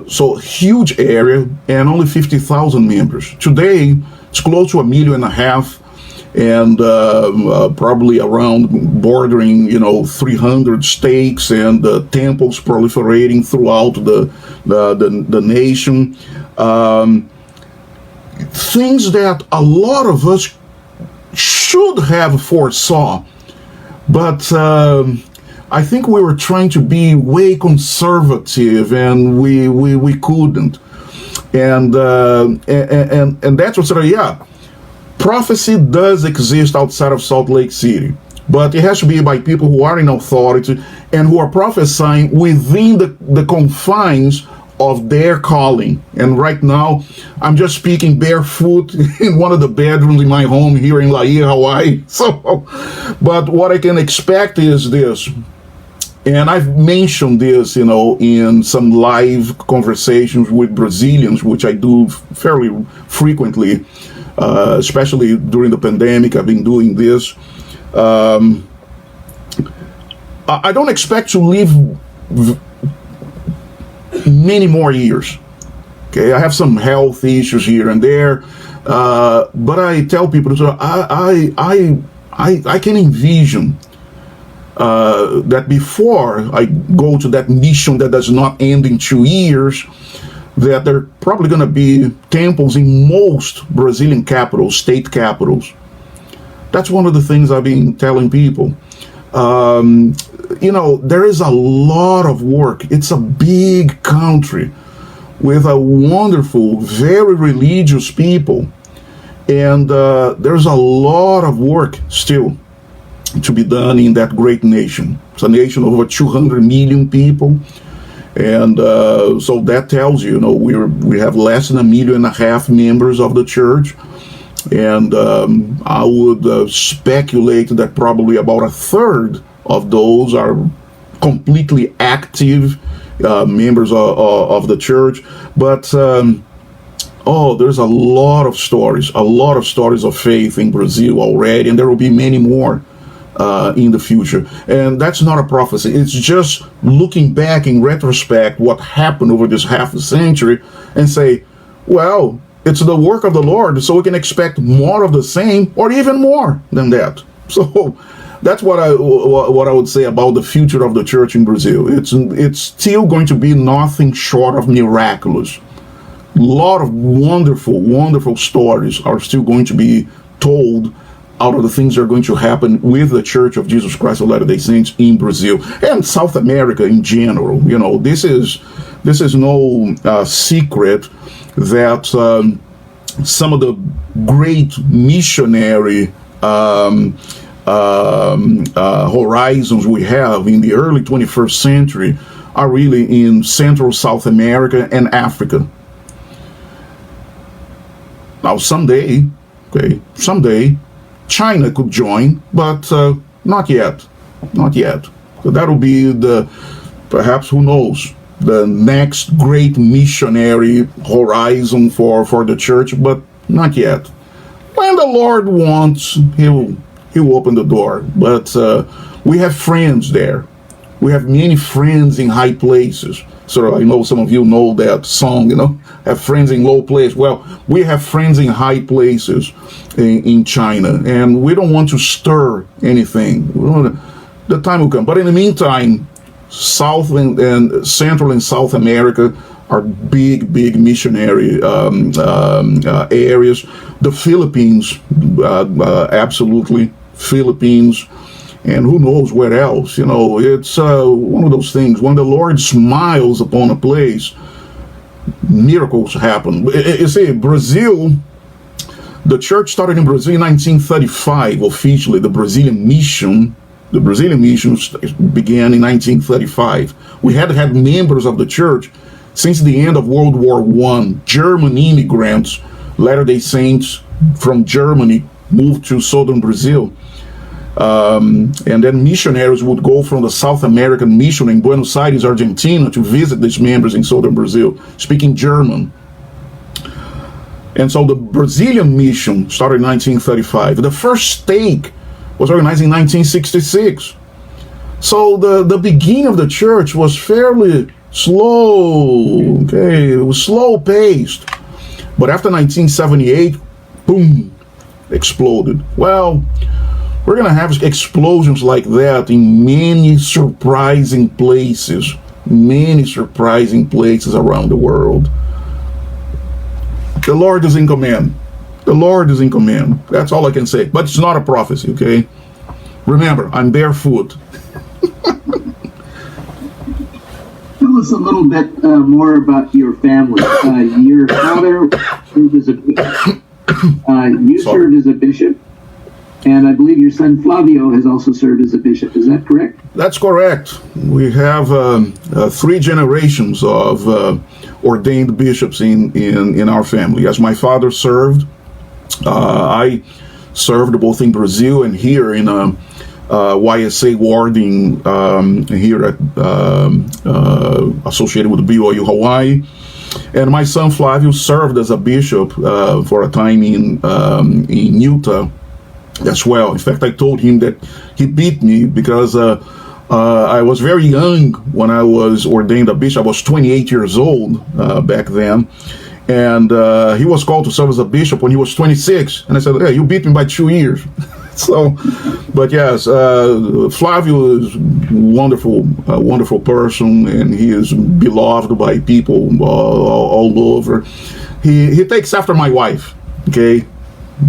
So huge area and only 50,000 members. Today, it's close to 1.5 million, and probably around bordering, 300 stakes, and temples proliferating throughout the nation. Things that a lot of us should have foresaw, but I think we were trying to be way conservative, and we couldn't. And that's what prophecy does exist outside of Salt Lake City, but it has to be by people who are in authority and who are prophesying within the confines of their calling. And right now, I'm just speaking barefoot in one of the bedrooms in my home here in Laie, Hawaii. So, but what I can expect is this, and I've mentioned this, in some live conversations with Brazilians, which I do fairly frequently, especially during the pandemic. I've been doing this. I don't expect to live many more years. Okay, I have some health issues here and there, but I tell people, so I can envision that before I go to that mission that does not end in 2 years, that there are probably going to be temples in most Brazilian capitals, state capitals. That's one of the things I've been telling people. There is a lot of work. It's a big country with a wonderful, very religious people. And there's a lot of work still to be done in that great nation. It's a nation of over 200 million people. And so that tells you, we have less than 1.5 million members of the church. And I would speculate that probably about a third of those are completely active members of the church. But there's a lot of stories of faith in Brazil already, and there will be many more in the future. And that's not a prophecy. It's just looking back in retrospect what happened over this half a century and say, well, it's the work of the Lord, so we can expect more of the same or even more than that. So that's what I would say about the future of the church in Brazil. It's still going to be nothing short of miraculous. A lot of wonderful, wonderful stories are still going to be told out of the things that are going to happen with the Church of Jesus Christ of Latter-day Saints in Brazil and South America in general. This is no secret that some of the great missionary horizons we have in the early 21st century are really in Central South America and Africa. Now, someday, China could join, but not yet. So that'll be perhaps, who knows, the next great missionary horizon for the church, but not yet. When the Lord wants, He will open the door. But we have friends there. We have many friends in high places. So I know some of you know that song, have friends in low places. Well, we have friends in high places in China, and we don't want to stir anything. The time will come. But in the meantime, South and Central and South America are big missionary areas. The Philippines, absolutely, Philippines, and who knows where else. It's one of those things. When the Lord smiles upon a place, miracles happen. You see, Brazil, the church started in Brazil in 1935 officially, the Brazilian mission. The Brazilian mission began in 1935. We had members of the church since the end of World War I. German immigrants, Latter-day Saints from Germany, moved to southern Brazil. And then missionaries would go from the South American mission in Buenos Aires, Argentina, to visit these members in southern Brazil, speaking German. And so the Brazilian mission started in 1935. The first stake was organized in 1966. So the beginning of the church was fairly slow, okay? It was slow-paced. But after 1978, boom, exploded. Well, we're going to have explosions like that in many surprising places around the world. The Lord is in command. The Lord is in command. That's all I can say. But it's not a prophecy, okay? Remember, I'm barefoot. Tell us a little bit more about your family. Your father served as served as a bishop, and I believe your son Flavio has also served as a bishop. Is that correct? That's correct. We have 3 generations of ordained bishops in our family. As my father served, I served both in Brazil and here in YSA warding here at associated with BYU Hawaii. And my son Flavio served as a bishop for a time in Utah as well. In fact, I told him that he beat me because I was very young when I was ordained a bishop. I was 28 years old back then. And he was called to serve as a bishop when he was 26. And I said, hey, you beat me by 2 years. So, but yes, Flavio is a wonderful person, and he is beloved by people all over. He takes after my wife, okay?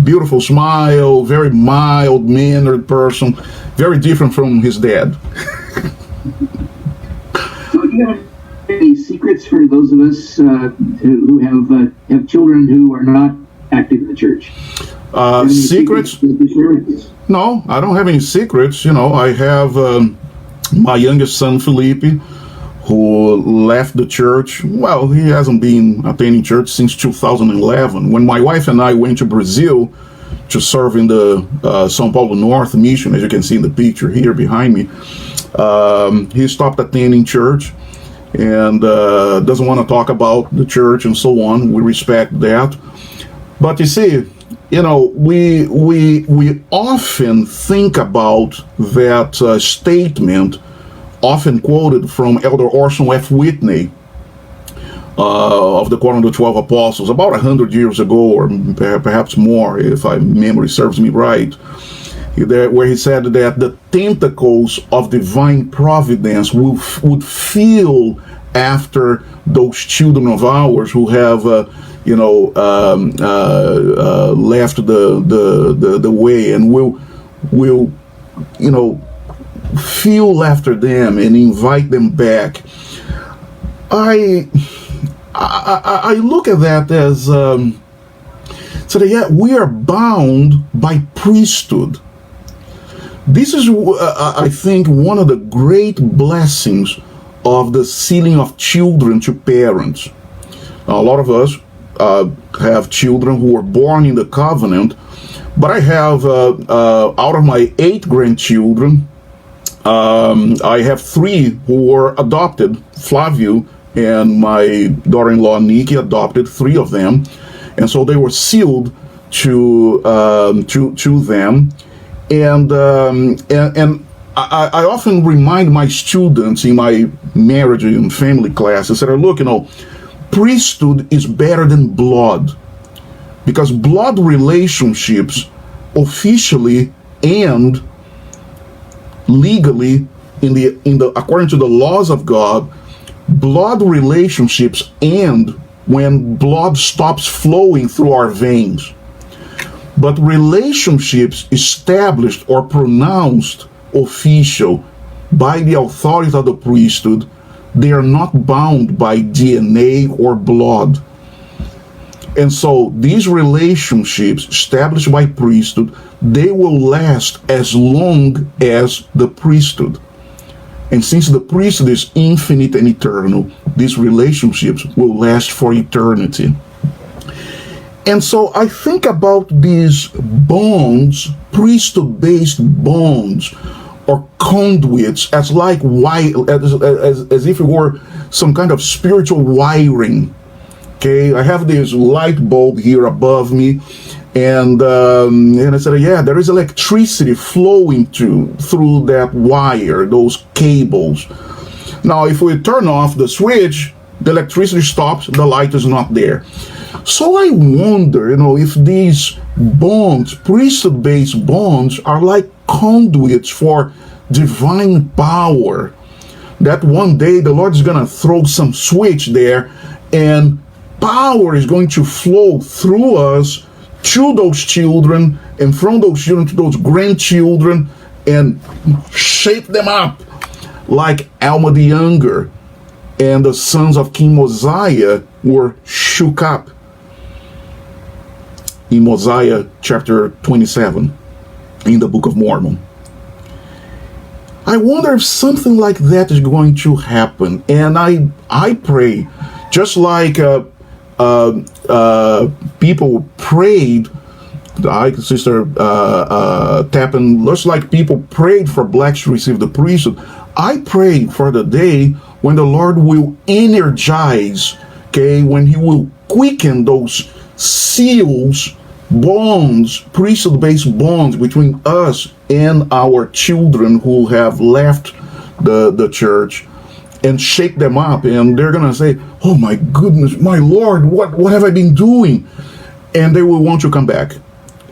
Beautiful smile, very mild-mannered person, very different from his dad. So do you have any secrets for those of us who have children who are not active in the church? Secrets? No, I don't have any secrets. You know, I have my youngest son, Felipe, who left the church. Well, he hasn't been attending church since 2011. When my wife and I went to Brazil to serve in the São Paulo North mission, as you can see in the picture here behind me, he stopped attending church and doesn't want to talk about the church and so on. We respect that. But you see, you know, we often think about that statement, often quoted from Elder Orson F. Whitney of the Quorum of the 12 Apostles, about 100 years ago, or perhaps more, if my memory serves me right, where he said that the tentacles of divine providence would feel after those children of ours who have left the way, and will feel after them and invite them back. I look at that as so that, yeah, we are bound by priesthood. This is, I think, one of the great blessings of the sealing of children to parents. Now, a lot of us have children who were born in the covenant, but I have, out of my 8 grandchildren, I have 3 who were adopted. Flavio and my daughter-in-law Nikki adopted 3 of them, and so they were sealed to them. And I often remind my students in my marriage and family classes that, look, priesthood is better than blood, because blood relationships officially and legally according to the laws of God, blood relationships end when blood stops flowing through our veins. But relationships established or pronounced official by the authority of the priesthood, they are not bound by DNA or blood. And so these relationships established by priesthood, they will last as long as the priesthood. And since the priesthood is infinite and eternal, these relationships will last for eternity. And so I think about these bonds, priesthood-based bonds, or conduits, as like as if it were some kind of spiritual wiring. Okay, I have this light bulb here above me, and I said, yeah, there is electricity flowing through that wire, those cables. Now, if we turn off the switch, the electricity stops, the light is not there. So I wonder, if these bonds, priesthood-based bonds, are like conduits for divine power. That one day the Lord is going to throw some switch there, and power is going to flow through us to those children, and from those children to those grandchildren, and shape them up like Alma the Younger and the sons of King Mosiah were shook up in Mosiah chapter 27 in the Book of Mormon. I wonder if something like that is going to happen, and I pray, just like people prayed, Sister Tappan, just like people prayed for blacks to receive the priesthood, I pray for the day when the Lord will energize, when He will quicken those seals, bonds, priesthood-based bonds between us and our children who have left the church, and shake them up, and they're gonna say, oh my goodness, my Lord, what have I been doing? And they will want to come back,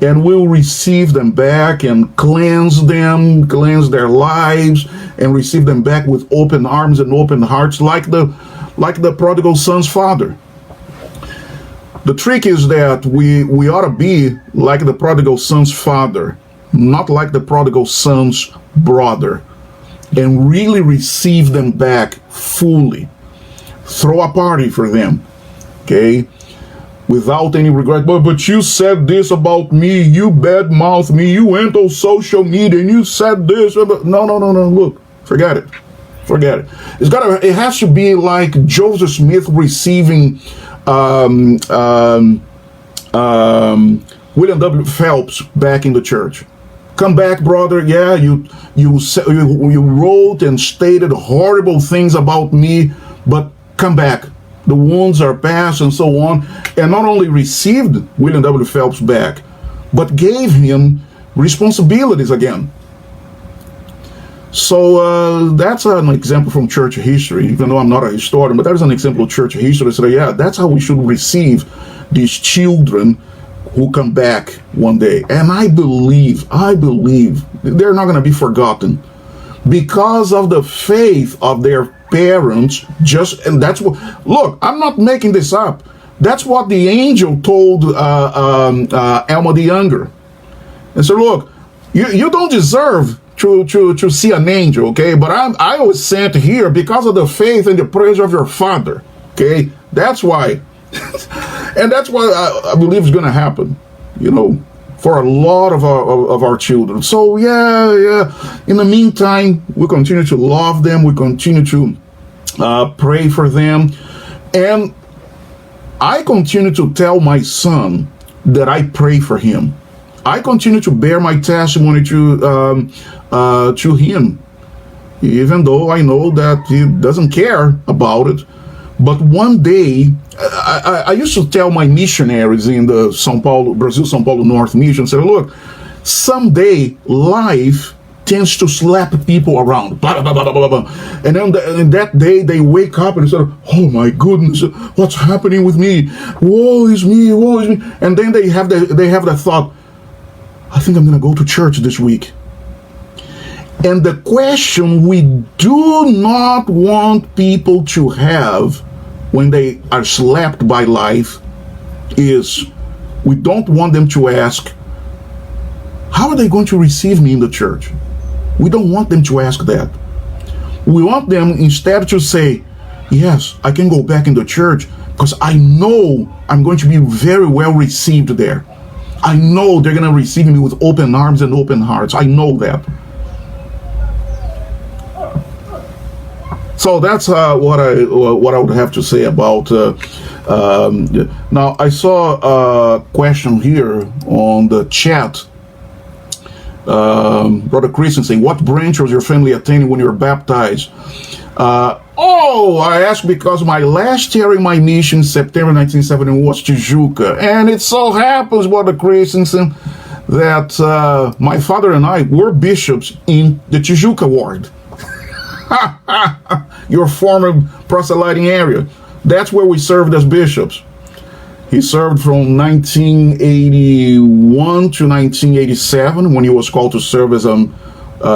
and we'll receive them back and cleanse their lives, and receive them back with open arms and open hearts, like the prodigal son's father. The trick is that we ought to be like the prodigal son's father, not like the prodigal son's brother, and really receive them back fully. Throw a party for them, without any regret. But you said this about me, you badmouthed me, you went on social media and you said this. No, look, forget it. It has to be like Joseph Smith receiving William W. Phelps back in the church. Come back, brother. Yeah, you wrote and stated horrible things about me, but come back. The wounds are past, and so on. And not only received William W. Phelps back, but gave him responsibilities again. So that's an example from church history, even though I'm not a historian, but that is an example of church history. So yeah, that's how we should receive these children who come back one day. And I believe they're not going to be forgotten because of the faith of their parents. And that's what, look, I'm not making this up. That's what the angel told Alma the Younger. And so look, you don't deserve to see an angel, but I was sent here because of the faith and the praise of your father. That's why. And that's what I believe is going to happen, for a lot of our children. So yeah. In the meantime, we continue to love them. We continue to pray for them. And I continue to tell my son that I pray for him. I continue to bear my testimony to him, even though I know that he doesn't care about it. But one day, I used to tell my missionaries in the Brazil, São Paulo North mission, say, look, someday life tends to slap people around, blah, blah, blah, blah, blah. And then in that day, they wake up and say, oh my goodness, what's happening with me? Woe is me. And then they have the thought, I think I'm going to go to church this week. And the question we do not want people to have when they are slapped by life is, we don't want them to ask, how are they going to receive me in the church? We don't want them to ask that. We want them instead to say, yes, I can go back in the church because I know I'm going to be very well received there. I know they're going to receive me with open arms and open hearts. I know that. So that's what I would have to say about. Now I saw a question here on the chat. Brother Christian saying, "What branch was your family attending when you were baptized?" I asked because my last year in my mission, September 1970, was Tijuca, and it so happens, Brother Christensen, that my father and I were bishops in the Tijuca ward. Your former proselyting area. That's where we served as bishops. He served from 1981 to 1987 when he was called to serve as a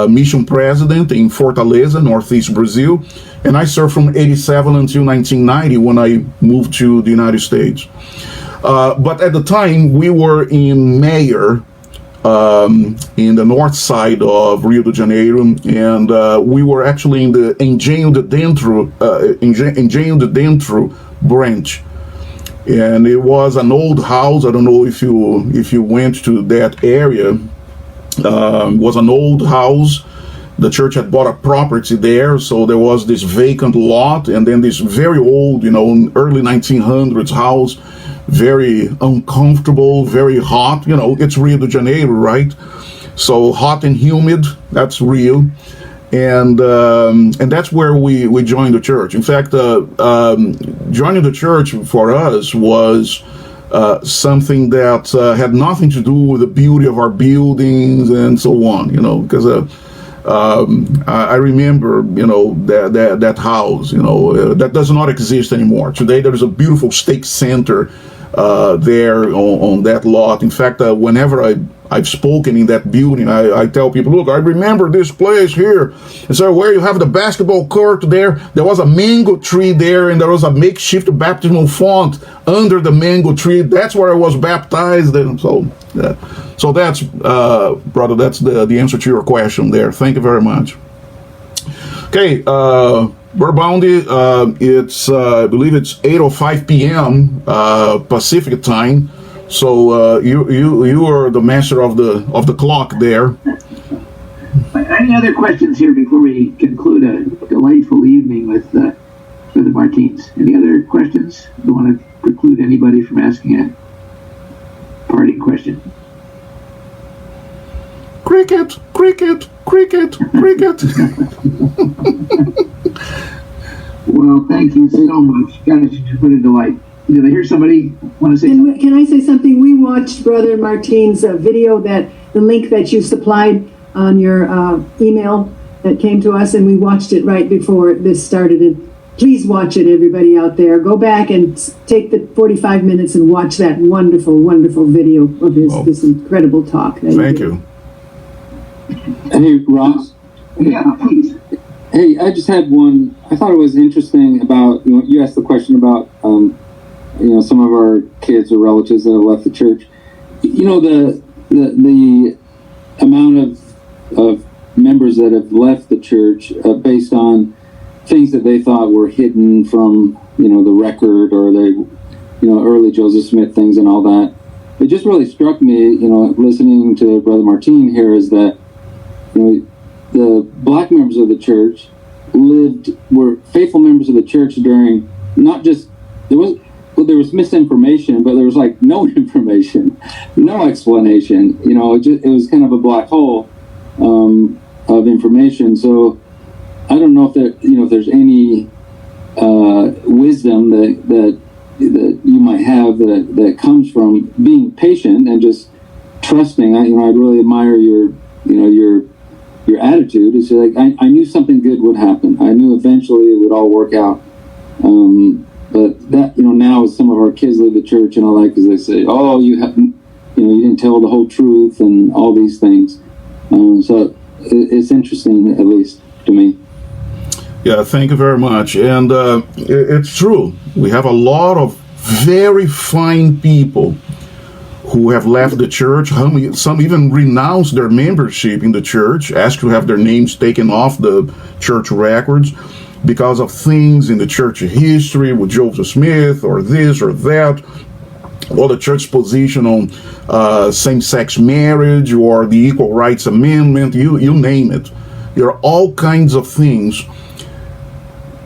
mission president in Fortaleza, Northeast Brazil. And I served from 87 until 1990 when I moved to the United States. But at the time, we were in Mayer, in the north side of Rio de Janeiro, and we were actually in the Engenho de Dentro branch. And it was an old house. I don't know if you went to that area. It was an old house. The church had bought a property there, so there was this vacant lot, and then this very old, early 1900s house, very uncomfortable, very hot. It's Rio de Janeiro, right? So hot and humid. That's Rio. And that's where we joined the church. In fact, joining the church for us was something that had nothing to do with the beauty of our buildings and so on, because I remember, that house, that does not exist anymore. Today there is a beautiful steak center there on that lot. In fact, whenever I've spoken in that building, I tell people, look, I remember this place here. And so where you have the basketball court there was a mango tree there, and there was a makeshift baptismal font under the mango tree. That's where I was baptized. And so that's, brother, that's the answer to your question there. Thank you very much. Okay, we're bounded. It's I believe it's 8:05 p.m. Pacific time. So you are the master of the clock there. Any other questions here before we conclude a delightful evening with Brother Martins? Any other questions? Don't want to preclude anybody from asking a parting question. Cricket, cricket, cricket, cricket. Well, thank you so much. Guys, you've been a delight. Did I hear somebody want to say something? Can I say something? We watched Brother Martin's video, the link that you supplied on your email that came to us, and we watched it right before this started. And please watch it, everybody out there. Go back and take the 45 minutes and watch that wonderful, wonderful video of this incredible talk. Thank you. Hey, Ross. Yeah, please. Hey, I just had one. I thought it was interesting about, you asked the question about, some of our kids or relatives that have left the church. The amount of members that have left the church based on things that they thought were hidden from, the record or the, early Joseph Smith things and all that. It just really struck me, listening to Brother Martin here, is that, the black members of the church were faithful members of the church during not just, there was misinformation, but there was like no information, no explanation. It was kind of a black hole of information. So I don't know if there's any wisdom that you might have that comes from being patient and just trusting. I really admire your attitude. Is like I knew something good would happen. I knew eventually it would all work out. But that, now as some of our kids leave the church and all that, because they say, oh, you didn't tell the whole truth and all these things. So it's interesting, at least to me. Yeah, thank you very much. And it's true. We have a lot of very fine people who have left the church. Some even renounced their membership in the church, asked to have their names taken off the church records because of things in the church history with Joseph Smith or this or that. or the church position on same-sex marriage or the Equal Rights Amendment, you name it. There are all kinds of things.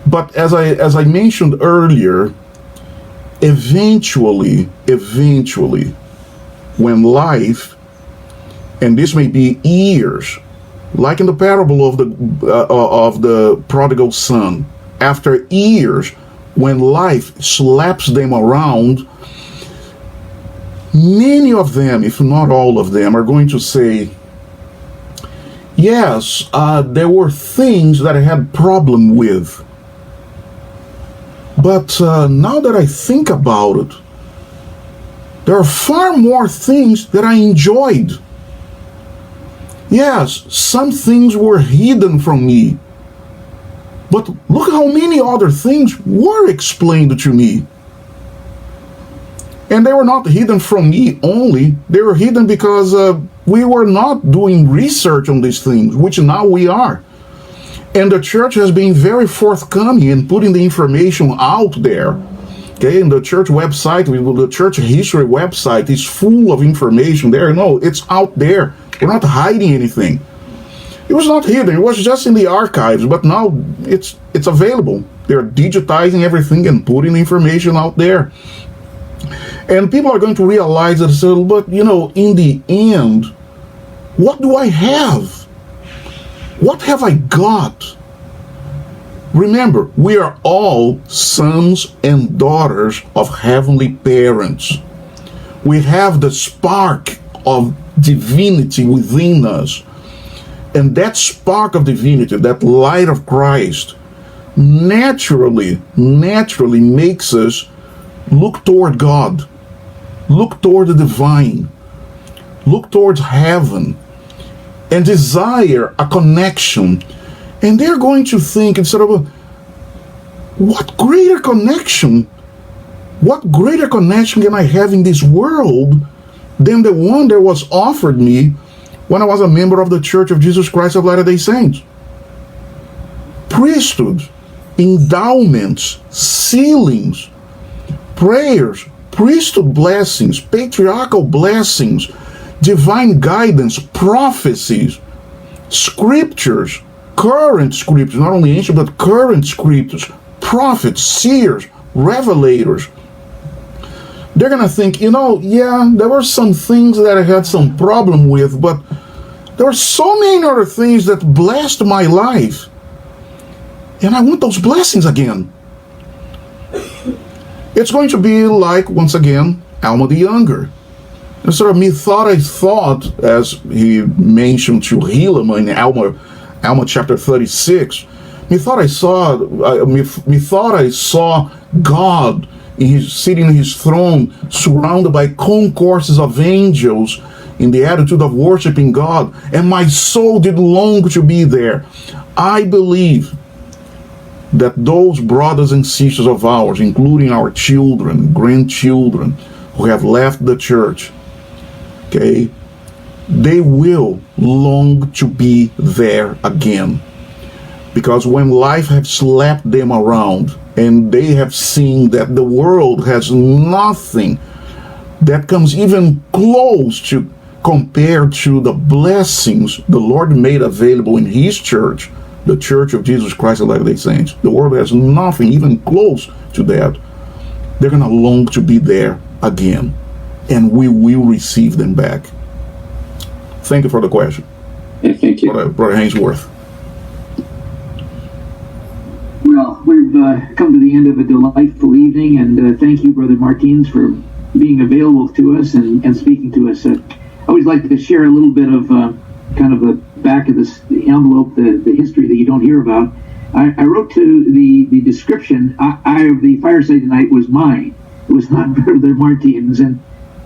But as I mentioned earlier, eventually, when life, and this may be years, like in the parable of the prodigal son, after years, when life slaps them around, many of them, if not all of them, are going to say, yes, there were things that I had problem with. But now that I think about it, there are far more things that I enjoyed. Yes, some things were hidden from me. But look how many other things were explained to me. And they were not hidden from me only. They were hidden because we were not doing research on these things, which now we are. And the church has been very forthcoming in putting the information out there. Okay, and the church website, the church history website is full of information there. No, it's out there. We're not hiding anything. It was not hidden. It was just in the archives, but now it's available. They're digitizing everything and putting the information out there. And people are going to realize that, so, but in the end, what do I have? What have I got? Remember, we are all sons and daughters of heavenly parents. We have the spark of divinity within us. And that spark of divinity, that light of Christ, naturally makes us look toward God, look toward the divine, look towards heaven, and desire a connection. And they're going to think, instead of what greater connection can I have in this world than the one that was offered me when I was a member of the Church of Jesus Christ of Latter-day Saints? Priesthood, endowments, sealings, prayers, priesthood blessings, patriarchal blessings, divine guidance, prophecies, scriptures, current scriptures, not only ancient but current scriptures, prophets, seers, revelators. They're going to think, there were some things that I had some problem with, but there were so many other things that blessed my life. And I want those blessings again. It's going to be like, once again, Alma the Younger. And sort of methought I thought, as he mentioned to Helaman in Alma chapter 36, methought I saw God sitting in his throne, surrounded by concourses of angels in the attitude of worshiping God, and my soul did long to be there. I believe that those brothers and sisters of ours, including our children, grandchildren, who have left the church, okay, they will long to be there again. Because when life has slapped them around, and they have seen that the world has nothing that comes even close to compared to the blessings the Lord made available in his church, the Church of Jesus Christ of Latter-day Saints. The world has nothing even close to that. They're going to long to be there again, and we will receive them back. Thank you for the question. Yeah, thank you. Brother Hainsworth. Well, we've come to the end of a delightful evening, and thank you, Brother Martins, for being available to us and speaking to us. I always like to share a little bit of kind of the back of the envelope, the history that you don't hear about. I wrote to the description of the fireside tonight was mine. It was not Brother Martins, and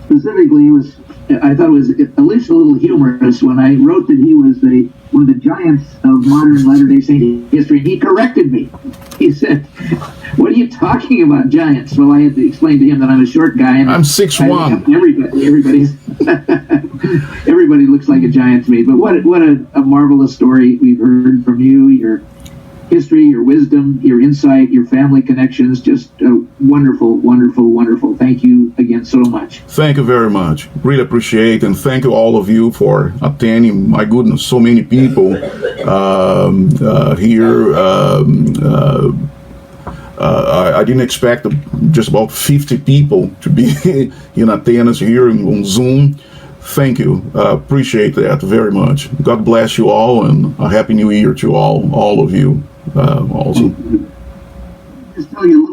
specifically I thought it was at least a little humorous when I wrote that he was one of the giants of modern Latter-day Saint history. He corrected me. He said, "What are you talking about, giants?" Well, I had to explain to him that I'm a short guy. And I'm 6'1". Everybody looks like a giant to me. But what a marvelous story we've heard from you. Your history, your wisdom, your insight, your family connections. Just wonderful, wonderful, wonderful. Thank you again so much. Thank you very much. Really appreciate, and thank you all of you for attending. My goodness, so many people here. I didn't expect just about 50 people to be in attendance here on Zoom. Thank you. Appreciate that very much. God bless you all, and a Happy New Year to all of you also. Just tell you